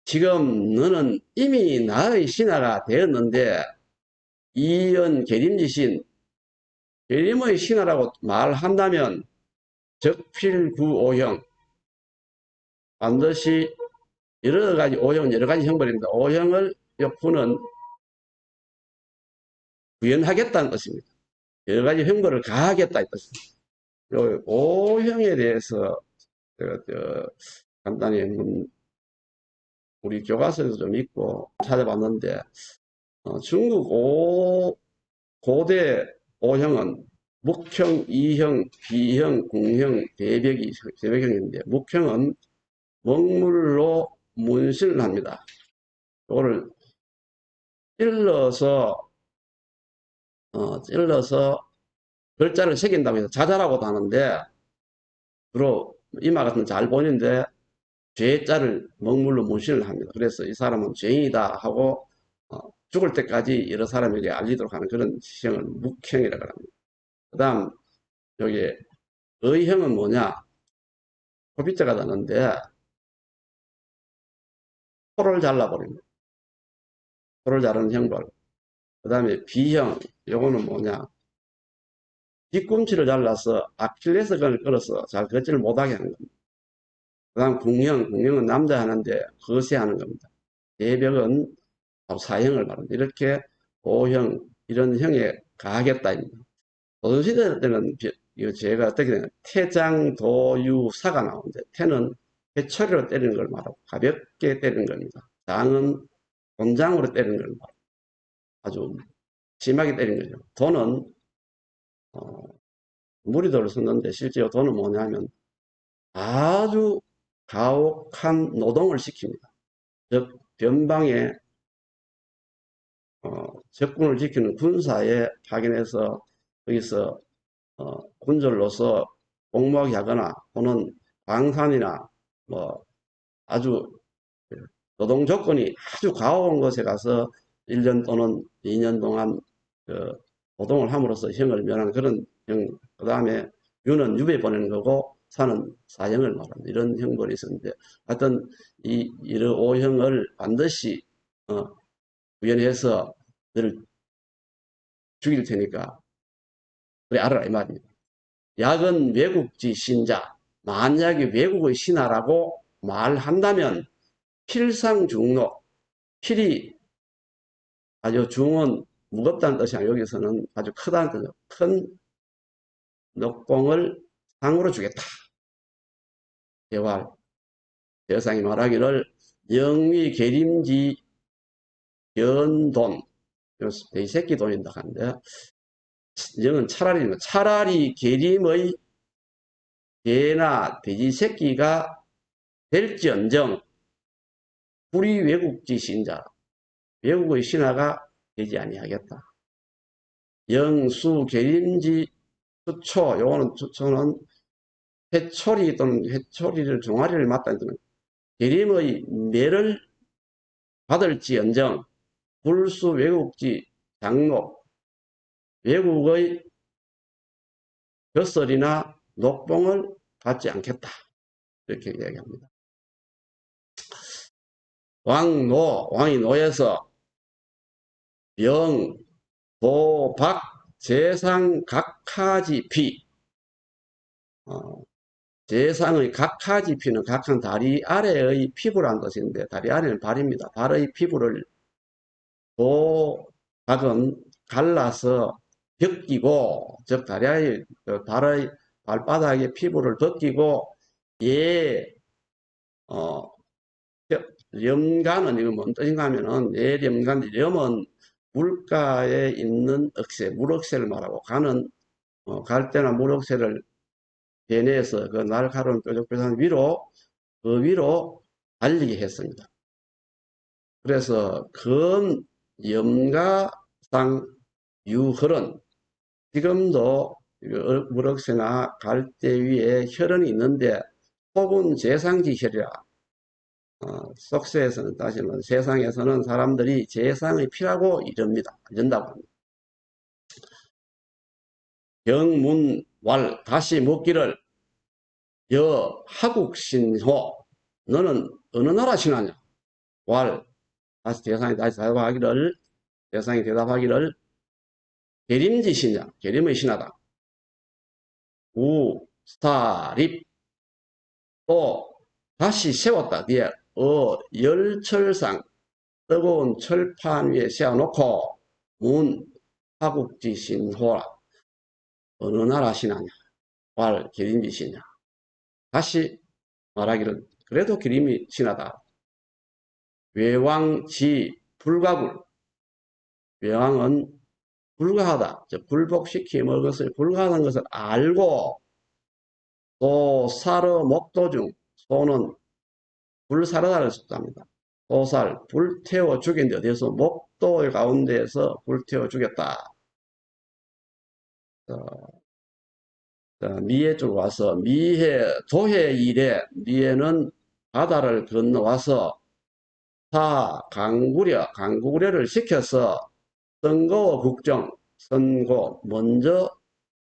지금 너는 이미 나의 신하가 되었는데 이연 계림지신 계림의 신하라고 말한다면 적필구오형 반드시 여러 가지 형벌입니다. 오형을 역부는 구현하겠다는 뜻입니다. 여러 가지 형벌을 가하겠다 이 뜻입니다. 오형에 대해서 간단히 우리 교과서에서 좀 읽고 찾아봤는데 중국 고대 오형은 묵형, 이형, 비형, 궁형, 대백형인데 묵형은 먹물로 문신을 합니다. 이거를 찔러서 글자를 새긴다고 해서 자자라고도 하는데 주로 이마 같은 잘 보이는데 죄자를 먹물로 문신을 합니다. 그래서 이 사람은 죄인이다 하고 죽을 때까지 여러 사람에게 알리도록 하는 그런 시형을 묵형이라고 합니다. 그 다음 여기 의형은 뭐냐? 코빗자가 나는데 코를 잘라버립니다. 코를 자르는 형벌. 그 다음에 비형, 요거는 뭐냐? 뒤꿈치를 잘라서 아킬레스건을 끌어서 잘 걷지를 못하게 하는 겁니다. 그 다음 궁형은 남자 하는데 거세하는 겁니다. 대벽은 사형을 말합니다. 이렇게 5형, 이런 형의 가하겠다입니다. 조선시대 때는 이거 제가 어떻게 되냐, 태장도유사가 나오는데, 태는 회초리로 때리는 걸 말하고 가볍게 때리는 겁니다. 장은 곤장으로 때리는 걸 말하고 아주 심하게 때리는 거죠. 도는 무리도를 썼는데 실제로 도는 뭐냐면 아주 가혹한 노동을 시킵니다. 즉 변방에 적군을 지키는 군사에 파견해서 거기서 군졸로서 복무하게 하거나 또는 광산이나 뭐 아주 노동 조건이 아주 가혹한 곳에 가서 1년 또는 2년 동안 그 노동을 함으로써 형을 면하는 그런 형, 그 다음에 유는 유배 보내는 거고 사는 사형을 말합니다. 이런 형벌이 있었는데 하여튼 이런 오형을 반드시 구현해서 너를 죽일 테니까 그래 알아라 이 말입니다. 약은 외국지 신자, 만약에 외국의 신하라고 말한다면 필상중록, 필이 아주 중은 무겁다는 뜻이 아니라 여기서는 아주 크다는 뜻이죠. 큰 녹봉을 상으로 주겠다. 대활 대상이 말하기를 영위 계림지 연돈, 이 새끼 돈인다 하는데 영은 차라리 계림의 개나 돼지 새끼가 될지언정 불이 외국지 신자, 외국의 신하가 되지 아니하겠다. 영수 계림지 수초, 요거는 수초는 회초리 또는 회초리를 종아리를 맞다는 뜻은 계림의 매를 받을지언정 불수 외국지 장록, 외국의 벼슬이나 녹봉을 받지 않겠다. 이렇게 이야기합니다. 왕이 노에서 영, 도, 박, 재상, 각하지, 피. 재상의 각하지 피는 각한 다리 아래의 피부라는 뜻인데, 다리 아래는 발입니다. 발의 피부를 도, 박은 갈라서 벗기고, 즉, 다리 아래, 발의 발바닥에 피부를 벗기고, 예, 염간은 이거 뭔 뜻인가 하면은 염간 염은 물가에 있는 억새, 물억새를 말하고 간은 갈대나 물억새를 베내서 그 날카로운 뾰족뾰족한 위로 그 위로 달리게 했습니다. 그래서 금 염가상 유혈은 지금도 물억새나 갈대 위에 혈흔이 있는데 혹은 재상지혈이라 속세에서는 따지면 세상에서는 사람들이 재상의 피라고 이른다고 합니다. 경문왈 다시 묻기를 여 하국신호 너는 어느 나라 신하냐? 왈 다시 대상이 대답하기를 계림지시냐? 계림의 신하다. 우 스타립 또 다시 세웠다. 뒤에 열철상 뜨거운 철판 위에 세워놓고 문 하국지 신호라 어느 나라 신하냐 왈 기림지 신냐 다시 말하기를 그래도 기림이 신하다. 외왕지 불가굴 외왕은 불가하다 불복시킴을 것을 불가하는 것을 알고 또 사러 목도중 소는 불사르다를 썼답니다. 소살 불태워 죽인데 어디서 목도 가운데에서 불태워 죽였다. 미해 쪽으로 와서 도해 이래 미해는 바다를 건너와서 강구려를 시켜서 선고 국정 선고 먼저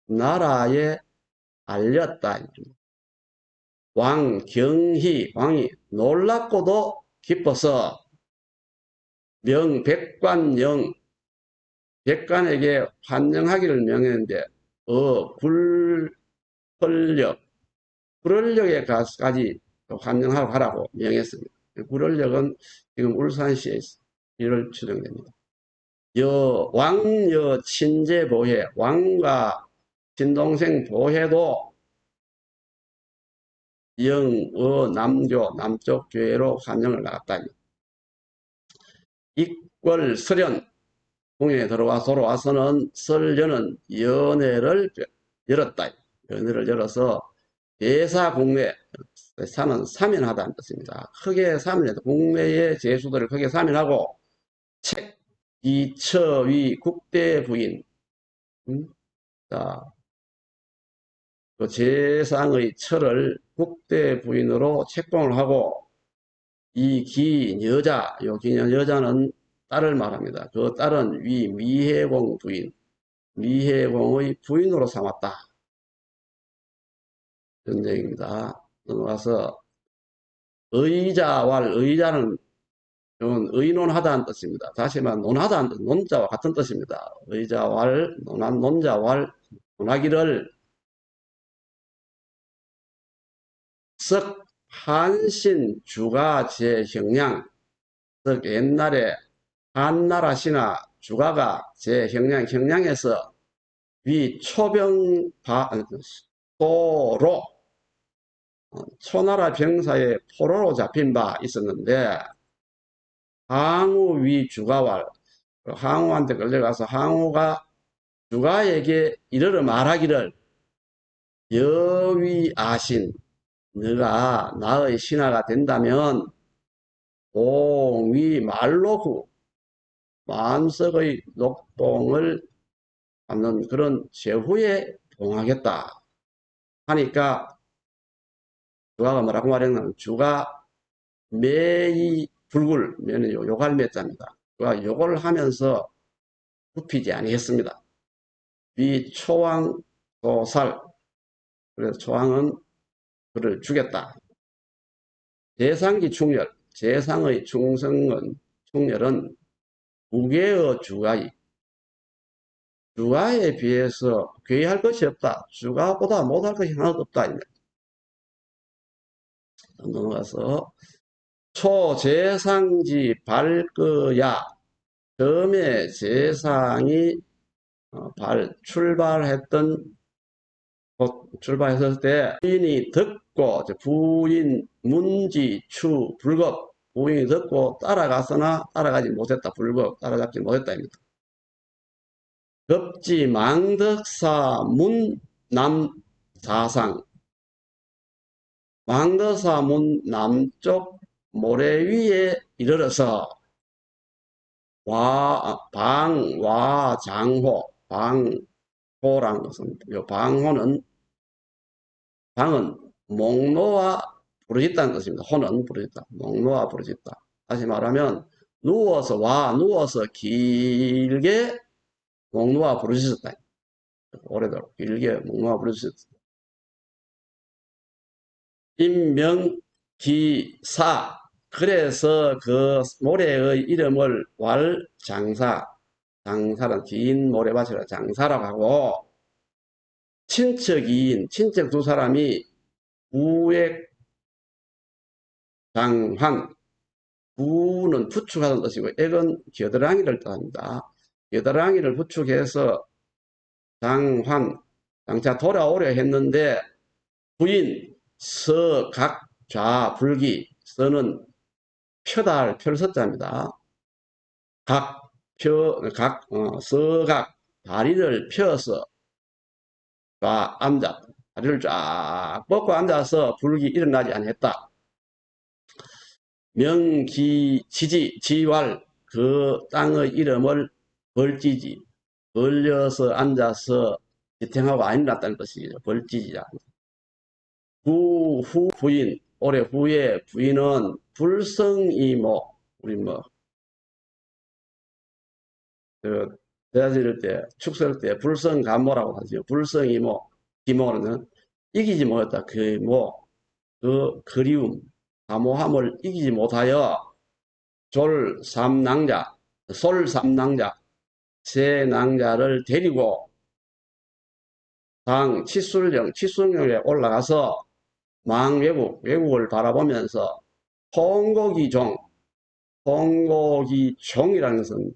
나라에 알렸다. 왕경희 왕이 놀랍고도 기뻐서 백관영 백관에게 환영하기를 명했는데 불을역에까지 환영하고 하라고 명했습니다. 불을역은 지금 울산시에 1월 추정됩니다. 왕여 친제 보혜, 왕과 친동생 보혜도 영어 남교, 남쪽 교회로 환영을 나갔다. 익월 설연, 궁에 돌아와서는 설련은 연회를 열었다. 연회를 열어서 대사국내, 사는 사면하다는 뜻입니다. 크게 사면해서 국내의 제수들을 크게 사면하고 책, 이처위 국대부인, 자, 그 재상의 처를 국대부인으로 책봉을 하고 이 긴 여자, 요 긴 여자는 딸을 말합니다. 그 딸은 미해공 부인, 미해공의 부인으로 삼았다. 전쟁입니다. 넘어가서 의자왈, 의자는 의논하다는 뜻입니다. 다시 말해 논하다는 뜻, 논자와 같은 뜻입니다. 의자왈, 논자왈, 논하기를 썩 한신 주가 제 형량, 즉 옛날에 한나라 신하 주가가 제 형량에서 위 초병 포로 초나라 병사의 포로로 잡힌 바 있었는데 항우 위 주가와 항우한테 끌려가서 항우가 주가에게 이르러 말하기를 여위 아신 너가 나의 신하가 된다면 공위 말로구 만석의 녹동을 받는 그런 제후에 봉하겠다 하니까 주가가 뭐라고 말했냐면 주가 매이 불굴 매는 요갈 매자입니다. 주가 요걸 하면서 굽히지 아니했습니다. 이 초왕 도살 그래서 초왕은 그를 죽였다. 재상기 충렬 재상의 충렬은 무계의 주가에 비해서 괴이할 것이 없다. 주가보다 못할 것이 하나도 없다. 넘어가서 초재상지 발거야 처음에 재상이 출발했을 때 부인이 듣고 부인 문지추 불급 부인이 듣고 따라갔으나 따라가지 못했다. 불급 따라잡지 못했다입니다. 급지 망덕사 문남사상 망덕사 문 남쪽 모래 위에 이르러서 방와장호 방호라는 것은 요 방호는 방은 목노와 부르짖다는 뜻입니다. 호는 부르짖다. 목노와 부르짖다. 다시 말하면 누워서 길게 목노와 부르짖었다. 오래도록 길게 목노와 부르짖었다. 임명기사 그래서 그 모래의 이름을 장사는 긴 모래밭이라 장사라고 하고 친척 두 사람이 부액 장환 부는 부축하는 뜻이고 액은 겨드랑이를 뜻합니다. 겨드랑이를 부축해서 장차 돌아오려 했는데 부인 서각좌불기 서는 표서자입니다. 서각 다리를 펴서 다리를 쫙 뻗고 앉아서 불기 일어나지 않았다. 지왈 그 땅의 이름을 벌지지 벌려서 앉아서 지탱하고 안 일어났다는 뜻이죠. 벌지지라. 부인 올해 후에 부인은 불성이모 우리 대지를 때 축설 때 불성간모라고 하죠. 불성이모 기모는 이기지 못했다. 그 그리움 사모함을 이기지 못하여 솔삼낭자 세 낭자를 데리고 치술령에 올라가서 외국을 바라보면서 홍고기종이라는 것은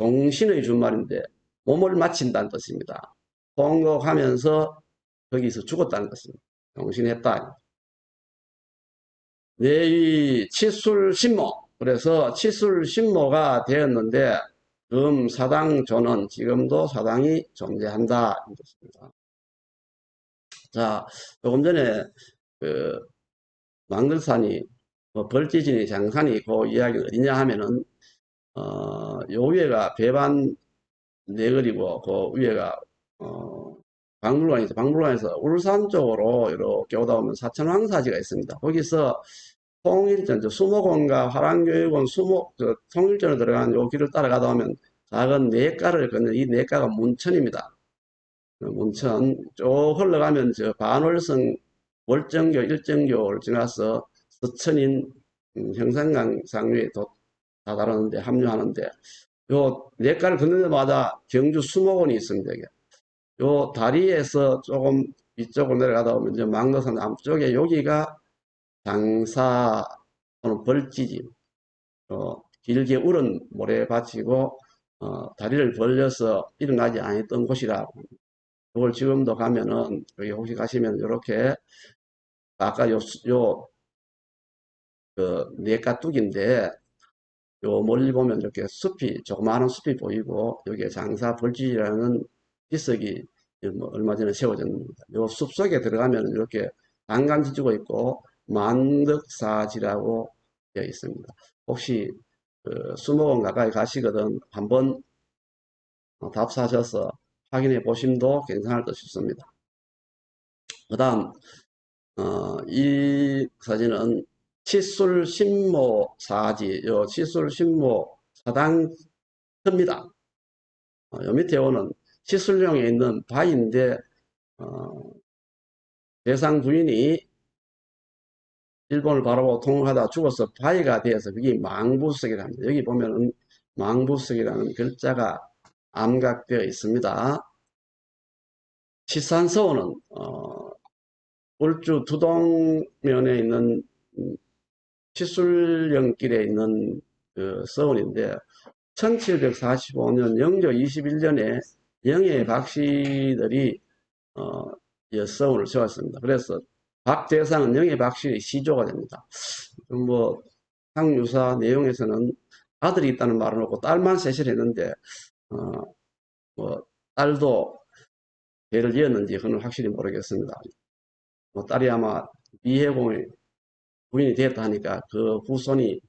종신의 준말인데 몸을 마친다는 뜻입니다. 통곡하면서 거기서 죽었다는 것입니다. 종신했다. 내위 치술신모. 그래서 치술신모가 되었는데 사당조는 지금도 사당이 존재한다. 이것입니다. 자, 조금 전에 그 망들산이 벌지진이 장산이 그 이야기 어디냐 하면은 요 위에가 배반 내거리고 그 위에가 박물관이 있어. 박물관에서 울산 쪽으로 이렇게 오다 보면 사천왕사지가 있습니다. 거기서 통일전, 수목원과 화랑교육원 통일전으로 들어가는 요 길을 따라가다 보면 작은 내가를 걷는 이 내가가 문천입니다. 문천 쭉 흘러가면 저 반월성 월정교, 일정교를 지나서 서천인 형산강 상류에 다다르는데 합류하는데 요 내가를 걷는 데마다 경주 수목원이 있습니다. 요 다리에서 조금 이쪽으로 내려가다 보면 이제 망노산 남쪽에 여기가 장사 또는 벌지지 길게 우른 모래밭이고 다리를 벌려서 일어나지 않았던 곳이라 그걸 지금도 가면은 여기 혹시 가시면 이렇게 아까 그 네가뚝인데 요 멀리 보면 이렇게 숲이 조그마한 숲이 보이고 여기에 장사 벌지라는 비석이 뭐 얼마 전에 세워졌습니다. 요 숲속에 들어가면 이렇게 단간지 주고 있고 만덕사지라고 되어 있습니다. 혹시 그 수목원 가까이 가시거든 한번 답사하셔서 확인해 보심도 괜찮을 듯 싶습니다. 그 다음 이 사진은 치술신모 사지, 요 치술신모 사당터입니다. 요 밑에 오는 치술령에 있는 바위인데 대상 부인이 일본을 바라보고 통하다 죽어서 바위가 되어서 그게 망부석이라 합니다. 여기 보면은 망부석이라는 글자가 암각되어 있습니다. 치산서원은 울주 두동면에 있는 치술령길에 있는 그 서원인데 1745년 영조 21년에 영예 박씨들이 서원을 세웠습니다. 그래서 박대상은 영예 박씨의 시조가 됩니다. 뭐 상유사 내용에서는 아들이 있다는 말은 없고 딸만 셋을 했는데 뭐 딸도 배를 이었는지 그건 확실히 모르겠습니다. 뭐 딸이 아마 미해공의 부인이 되었다 하니까 그 후손이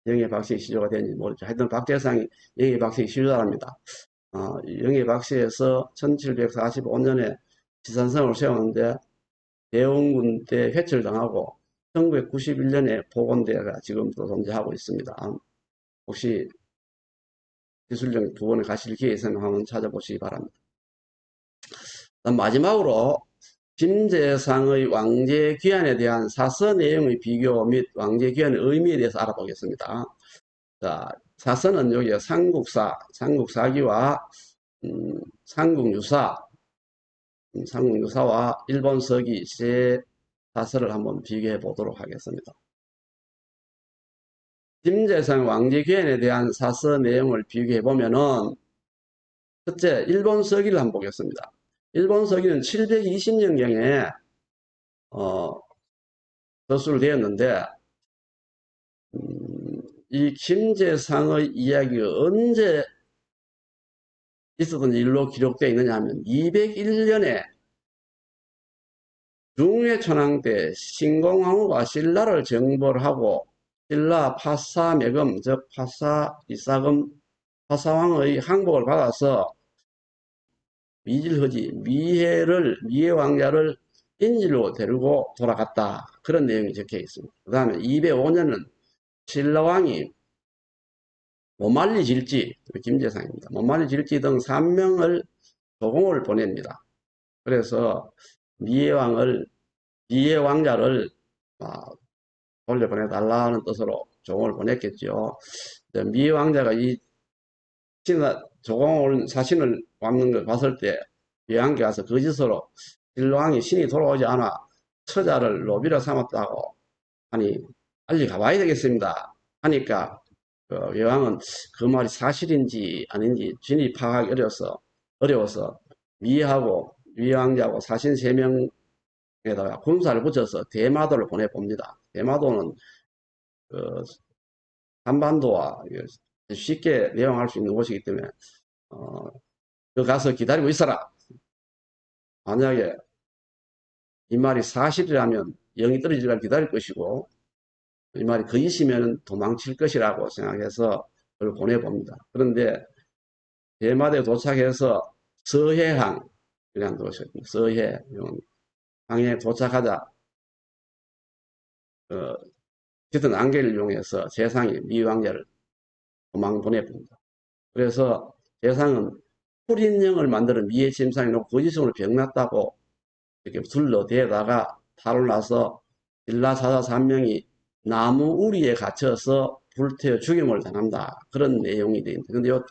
영예 박씨의 시조가 되는지 모르죠. 하여튼 박대상이 영예 박씨의 시조랍니다. 영예 박씨에서 1745년에 지산성을 세웠는데 대원군 때 회철당하고 1991년에 복원대가 지금도 존재하고 있습니다. 혹시 기술령 두 번에 가실 기회 있으면 한번 찾아보시기 바랍니다. 마지막으로 김재상의 왕제귀환에 대한 사서 내용의 비교 및 왕제귀환의 의미에 대해서 알아보겠습니다. 자, 사서는 여기 삼국사기와 삼국유사와 일본 서기 세 사서를 한번 비교해 보도록 하겠습니다. 김재상 왕제귀환에 대한 사서 내용을 비교해 보면은 첫째, 일본 서기를 한번 보겠습니다. 일본 서기는 720년경에 저술을 되었는데 이 김재상의 이야기가 언제 있었던 일로 기록되어 있느냐 하면 201년에 중회천황 때 신공황후가 신라를 정벌 하고 신라 파사매금 즉 파사이사금 파사왕의 항복을 받아서 미질허지 미해 왕자를 인질로 데리고 돌아갔다. 그런 내용이 적혀 있습니다. 그 다음에 205년은 신라왕이 못말리 질지, 김재상입니다. 못말리 질지 등 3명을 조공을 보냅니다. 그래서 미해 왕자를 돌려보내달라는 뜻으로 조공을 보냈겠죠. 미해 왕자가 이 조공을 사신을 왕는 걸 봤을 때 비왕께 가서 거짓으로 신라왕이 신이 돌아오지 않아 처자를 노비로 삼았다고 하니 빨리 가봐야 되겠습니다 하니까 여왕은 그 말이 사실인지 아닌지 진위 파악하기 어려워서 미하고 위왕자하고 사신 3명에다가 군사를 붙여서 대마도를 보내봅니다. 대마도는 그 한반도와 쉽게 내용할 수 있는 곳이기 때문에 어, 그 가서 기다리고 있어라. 만약에 이 말이 사실이라면 영이 떨어지기를 기다릴 것이고 이 말이 거짓이면 도망칠 것이라고 생각해서 그걸 보내봅니다. 그런데 대마도에 도착해서 서해항이라는 도시입니다. 서해항에 도착하자 짙은 안개를 이용해서 재상이 미왕자를 도망 보내봅니다. 그래서 재상은 풀인형을 만드는 미의 침상에 놓고 거짓으로 병났다고 이렇게 둘러대다가 탈올라서 일라사자 3명이 나무 우리에 갇혀서 불태워 죽임을 당한다. 그런 내용이 되어 있는데, 근데 요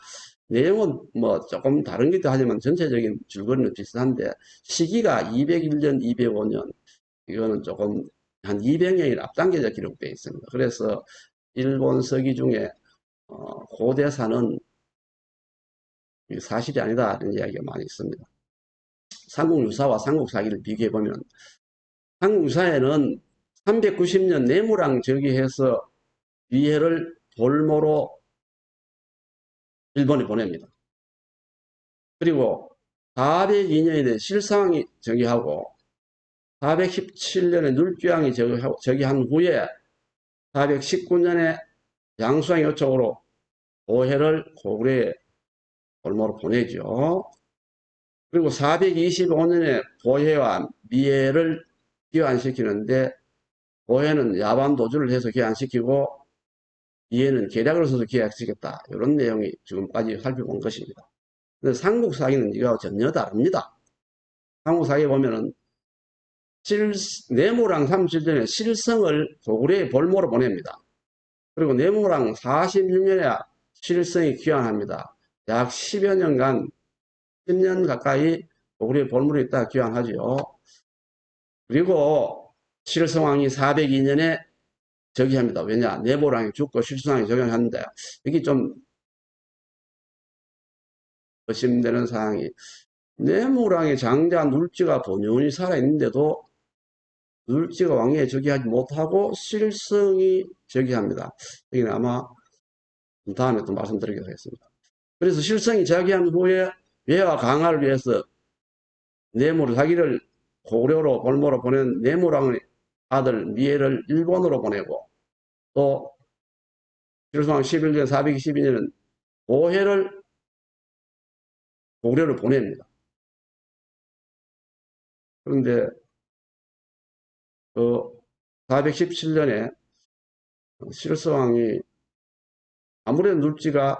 내용은 뭐 조금 다른기도 하지만 전체적인 줄거리는 비슷한데, 시기가 201년, 205년, 이거는 조금 한 200년이 앞당겨져 기록되어 있습니다. 그래서 일본 서기 중에 고대사는 사실이 아니다 이런 이야기가 많이 있습니다. 삼국유사와 삼국사기를 비교해보면 삼국유사에는 390년 내무랑 즉위해서 위해를 볼모로 일본에 보냅니다. 그리고 402년에 실상이 즉위하고 417년에 눌주왕이 즉위한 후에 419년에 양수왕 요청으로 보혜를 고구려에 볼모로 보내죠. 그리고 425년에 보혜와 미해를 귀환시키는데 보혜는 야반 도주를 해서 귀환시키고 미해는 계략을 써서 귀환시켰다. 이런 내용이 지금까지 살펴본 것입니다. 근데 삼국사기는 이거하고 전혀 다릅니다. 삼국사기 보면은 내무랑 37년에 실성을 고구려의 볼모로 보냅니다. 그리고 내무랑 46년에 실성이 귀환합니다. 약 10여 년간 10년 가까이 고구려의 볼모로 있다가 귀환하죠. 그리고 실성왕이 402년에 즉위합니다. 왜냐? 내무랑이 죽고 실성왕이 즉위하는데 여기 좀 의심되는 사항이 내무랑의 장자 눌지가 본연히 살아있는데도 눌지가 왕위에 즉위하지 못하고 실성이 즉위합니다. 여기는 아마 다음에 또 말씀드리도록 하겠습니다. 그래서 실성이 즉위한 후에 외화 강화를 위해서 내무를 사기를 고구려로 볼모로 보낸 내무랑의 아들 미해를 일본으로 보내고 또 실성왕 11년 422년은 보혜를 고구려를 보냅니다. 그런데 그 417년에 실성왕이 아무래도 눌지가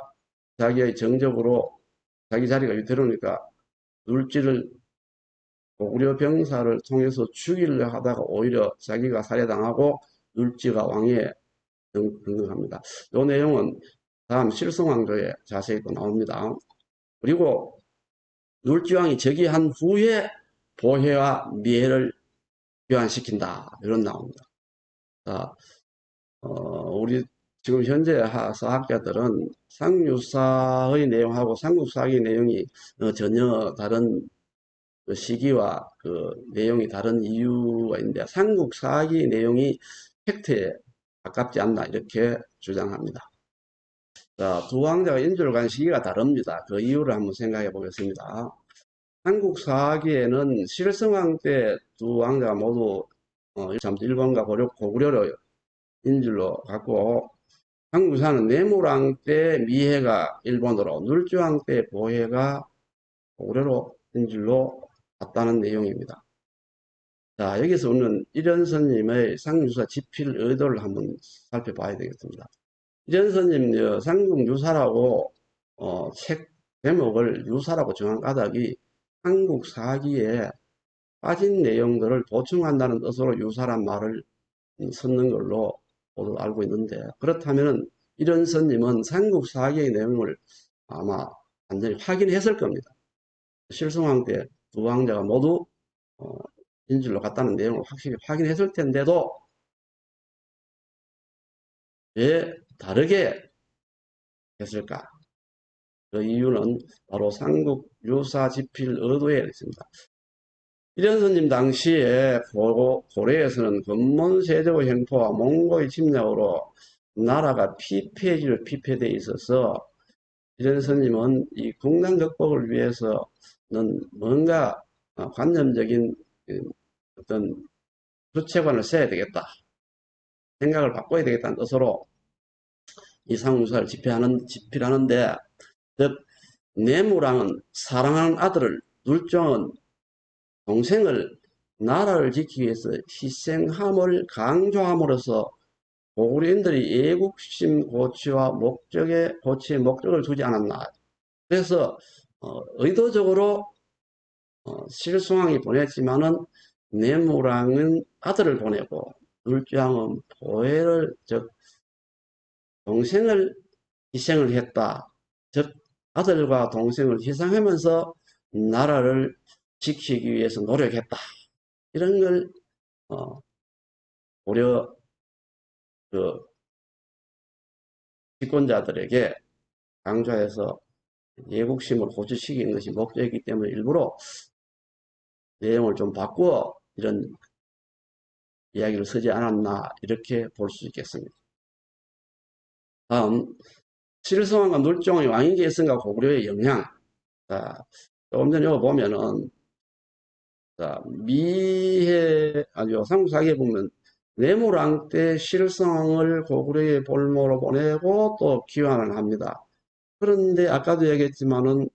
자기의 정적으로 자기 자리가 위태로우니까 눌지를 고구려 병사를 통해서 죽이려 하다가 오히려 자기가 살해당하고 눌지가 왕위에 등극합니다. 이 내용은 다음 실성왕조에 자세히 또 나옵니다. 그리고 눌지왕이 즉위한 후에 보혜와 미해를 교환시킨다. 이런 나옵니다. 자, 우리 지금 현재 사학자들은 상유사의 내용하고 삼국사기 내용이 전혀 다른 그 시기와 그 내용이 다른 이유가 있는데 삼국사기 내용이 팩트에 가깝지 않나 이렇게 주장합니다. 자, 두 왕자가 인주를 간 시기가 다릅니다. 그 이유를 한번 생각해 보겠습니다. 삼국사기에는 실성왕 때 두 왕자가 모두 일본과 고구려로 인줄로 갔고 한국사는 내무왕 때 미해가 일본으로 눌주왕 때 보혜가 고구려로 인줄로 갔다는 내용입니다. 자, 여기서 오늘 이련서님의 상유사 집필 의도를 한번 살펴봐야 되겠습니다. 이련서님 삼국유사라고 책 제목을 유사라고 정한 까닭이 한국 사기에 빠진 내용들을 보충한다는 뜻으로 유사란 말을 썼는 걸로 모두 알고 있는데 그렇다면 이련서님은 삼국 사기의 내용을 아마 완전히 확인했을 겁니다. 실성왕 때 두 왕자가 모두 인줄로 갔다는 내용을 확실히 확인했을 텐데도 왜 다르게 했을까? 그 이유는 바로 삼국 유사 지필 의도에 있습니다. 이련서님 당시에 고려에서는 근본 세조 횡포와 몽고의 침략으로 나라가 피폐되어 있어서 이련서님은 이 국난 극복을 위해서는 뭔가 관념적인 어떤 주체관을 세야 되겠다. 생각을 바꿔야 되겠다는 뜻으로 이 상무사를 집필하는데, 즉 내무랑은 사랑하는 아들을, 눌정은 동생을 나라를 지키기 위해서 희생함을 강조함으로써 고구려인들이 애국심 고치의 목적을 두지 않았나. 그래서 의도적으로 실숭왕이 보냈지만은 내무랑은 아들을 보내고 눌장은 보혜를, 즉 동생을 희생을 했다. 즉 아들과 동생을 희생하면서 나라를 지키기 위해서 노력했다. 이런 걸 고려 그 집권자들에게 강조해서 애국심을 고취시키는 것이 목적이기 때문에 일부러 내용을 좀 바꾸어 이런 이야기를 쓰지 않았나, 이렇게 볼 수 있겠습니다. 다음, 실성왕과 눌종의 왕위계승과 고구려의 영향. 자, 조금 전에 이거 보면은, 자, 삼국사기에 보면 내무랑 때 실성을 고구려의 볼모로 보내고 또 귀환을 합니다. 그런데 아까도 얘기했지만은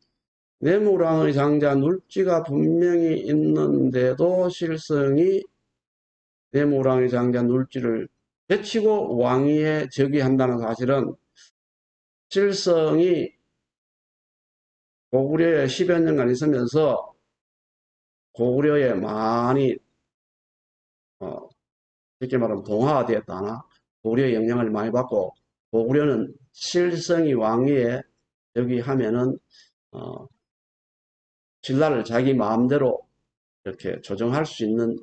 내무랑의 장자 눌지가 분명히 있는데도 실성이 내무랑의 장자 눌지를 제치고 왕위에 즉위한다는 사실은 실성이 고구려에 10여 년간 있으면서 고구려에 많이 쉽게 말하면 동화되었다나 고구려의 영향을 많이 받고, 고구려는 실성이 왕위에 즉위하면은 신라를 자기 마음대로 이렇게 조정할 수 있는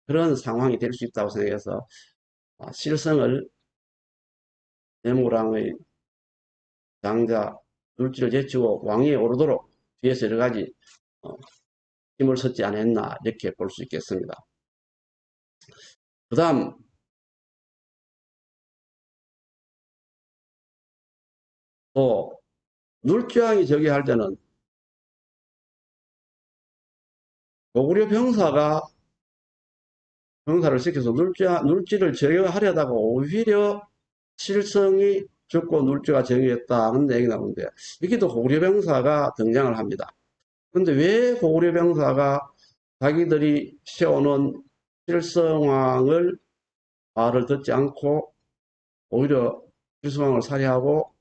그런 상황이 될 수 있다고 생각해서 실성을 내무랑의 장자 눌지를 제치고 왕위에 오르도록 뒤에서 여러 가지 힘을 썼지 않았나, 이렇게 볼 수 있겠습니다. 그 다음 또 눌지왕이 즉위할 때는 고구려 병사를 시켜서 눌지를 제거하려다가 오히려 실성이 죽고 눌지가 정의했다는 얘기 나오는데, 여기도 고구려 병사가 등장을 합니다. 그런데 왜 고구려 병사가 자기들이 세워놓은 실성왕을 말을 듣지 않고 오히려 실성왕을 살해하고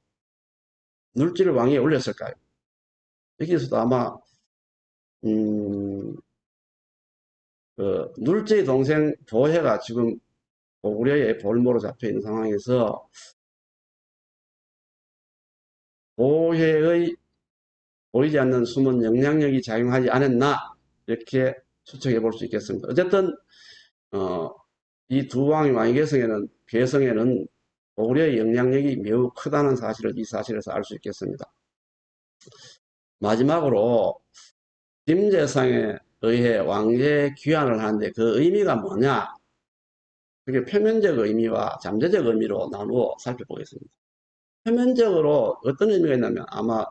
눌지를 왕위에 올렸을까요? 여기서도 아마 눌지의 동생 보혜가 지금 고구려의 볼모로 잡혀 있는 상황에서 보혜의 보이지 않는 숨은 영향력이 작용하지 않았나, 이렇게 추측해 볼 수 있겠습니다. 어쨌든 이 두 왕의 왕위 개성에는 고구려의 영향력이 매우 크다는 사실을 이 사실에서 알 수 있겠습니다. 마지막으로 김제상에 의해 왕제 귀환을 하는데 그 의미가 뭐냐, 그게 표면적 의미와 잠재적 의미로 나누어 살펴보겠습니다. 표면적으로 어떤 의미가 있냐면 아마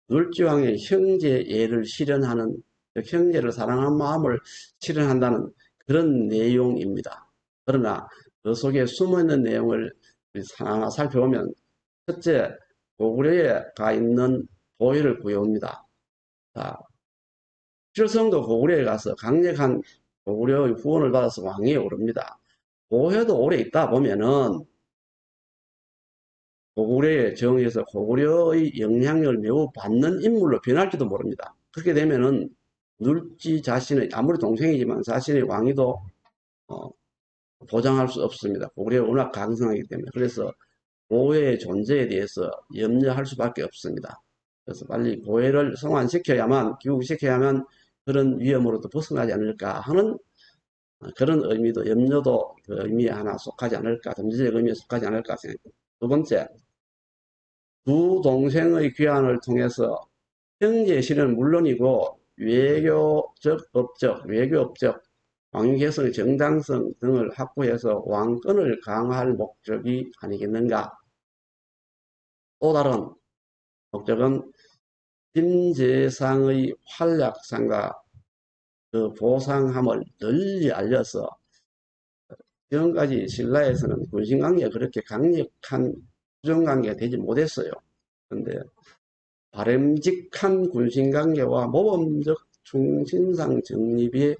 눌지왕의 형제애를 실현하는, 형제를 사랑하는 마음을 실현한다는 그런 내용입니다. 그러나 그 속에 숨어있는 내용을 하나 살펴보면, 첫째, 고구려에 가 있는 보혜를 구해옵니다. 자, 실성도 고구려에 가서 강력한 고구려의 후원을 받아서 왕위에 오릅니다. 보혜도 오래 있다 보면은 고구려의 정에서 고구려의 영향력을 매우 받는 인물로 변할지도 모릅니다. 그렇게 되면은 눌지 자신의, 아무리 동생이지만 자신의 왕위도 보장할 수 없습니다. 고구려가 워낙 강성하기 때문에. 그래서 고해의 존재에 대해서 염려할 수밖에 없습니다. 그래서 빨리 고해를 성환시켜야만, 귀국시켜야만 그런 위험으로도 벗어나지 않을까 하는 그런 의미도, 염려도 그 의미에 하나 속하지 않을까, 잠재적 의미에 속하지 않을까 생각합니다. 두 번째, 두 동생의 귀환을 통해서 경제 실현은 물론이고 외교업적, 왕위 개선의 정당성 등을 확보해서 왕권을 강화할 목적이 아니겠는가. 또 다른 목적은 김재상의 활약상과 그 보상함을 널리 알려서 지금까지 신라에서는 군신관계가 그렇게 강력한 수정관계가 되지 못했어요. 그런데 바람직한 군신관계와 모범적 충신상 정립의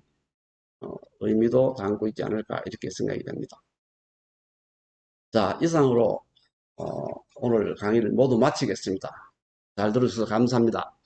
의미도 담고 있지 않을까 이렇게 생각이 됩니다. 자, 이상으로 오늘 강의를 모두 마치겠습니다. 잘 들어주셔서 감사합니다.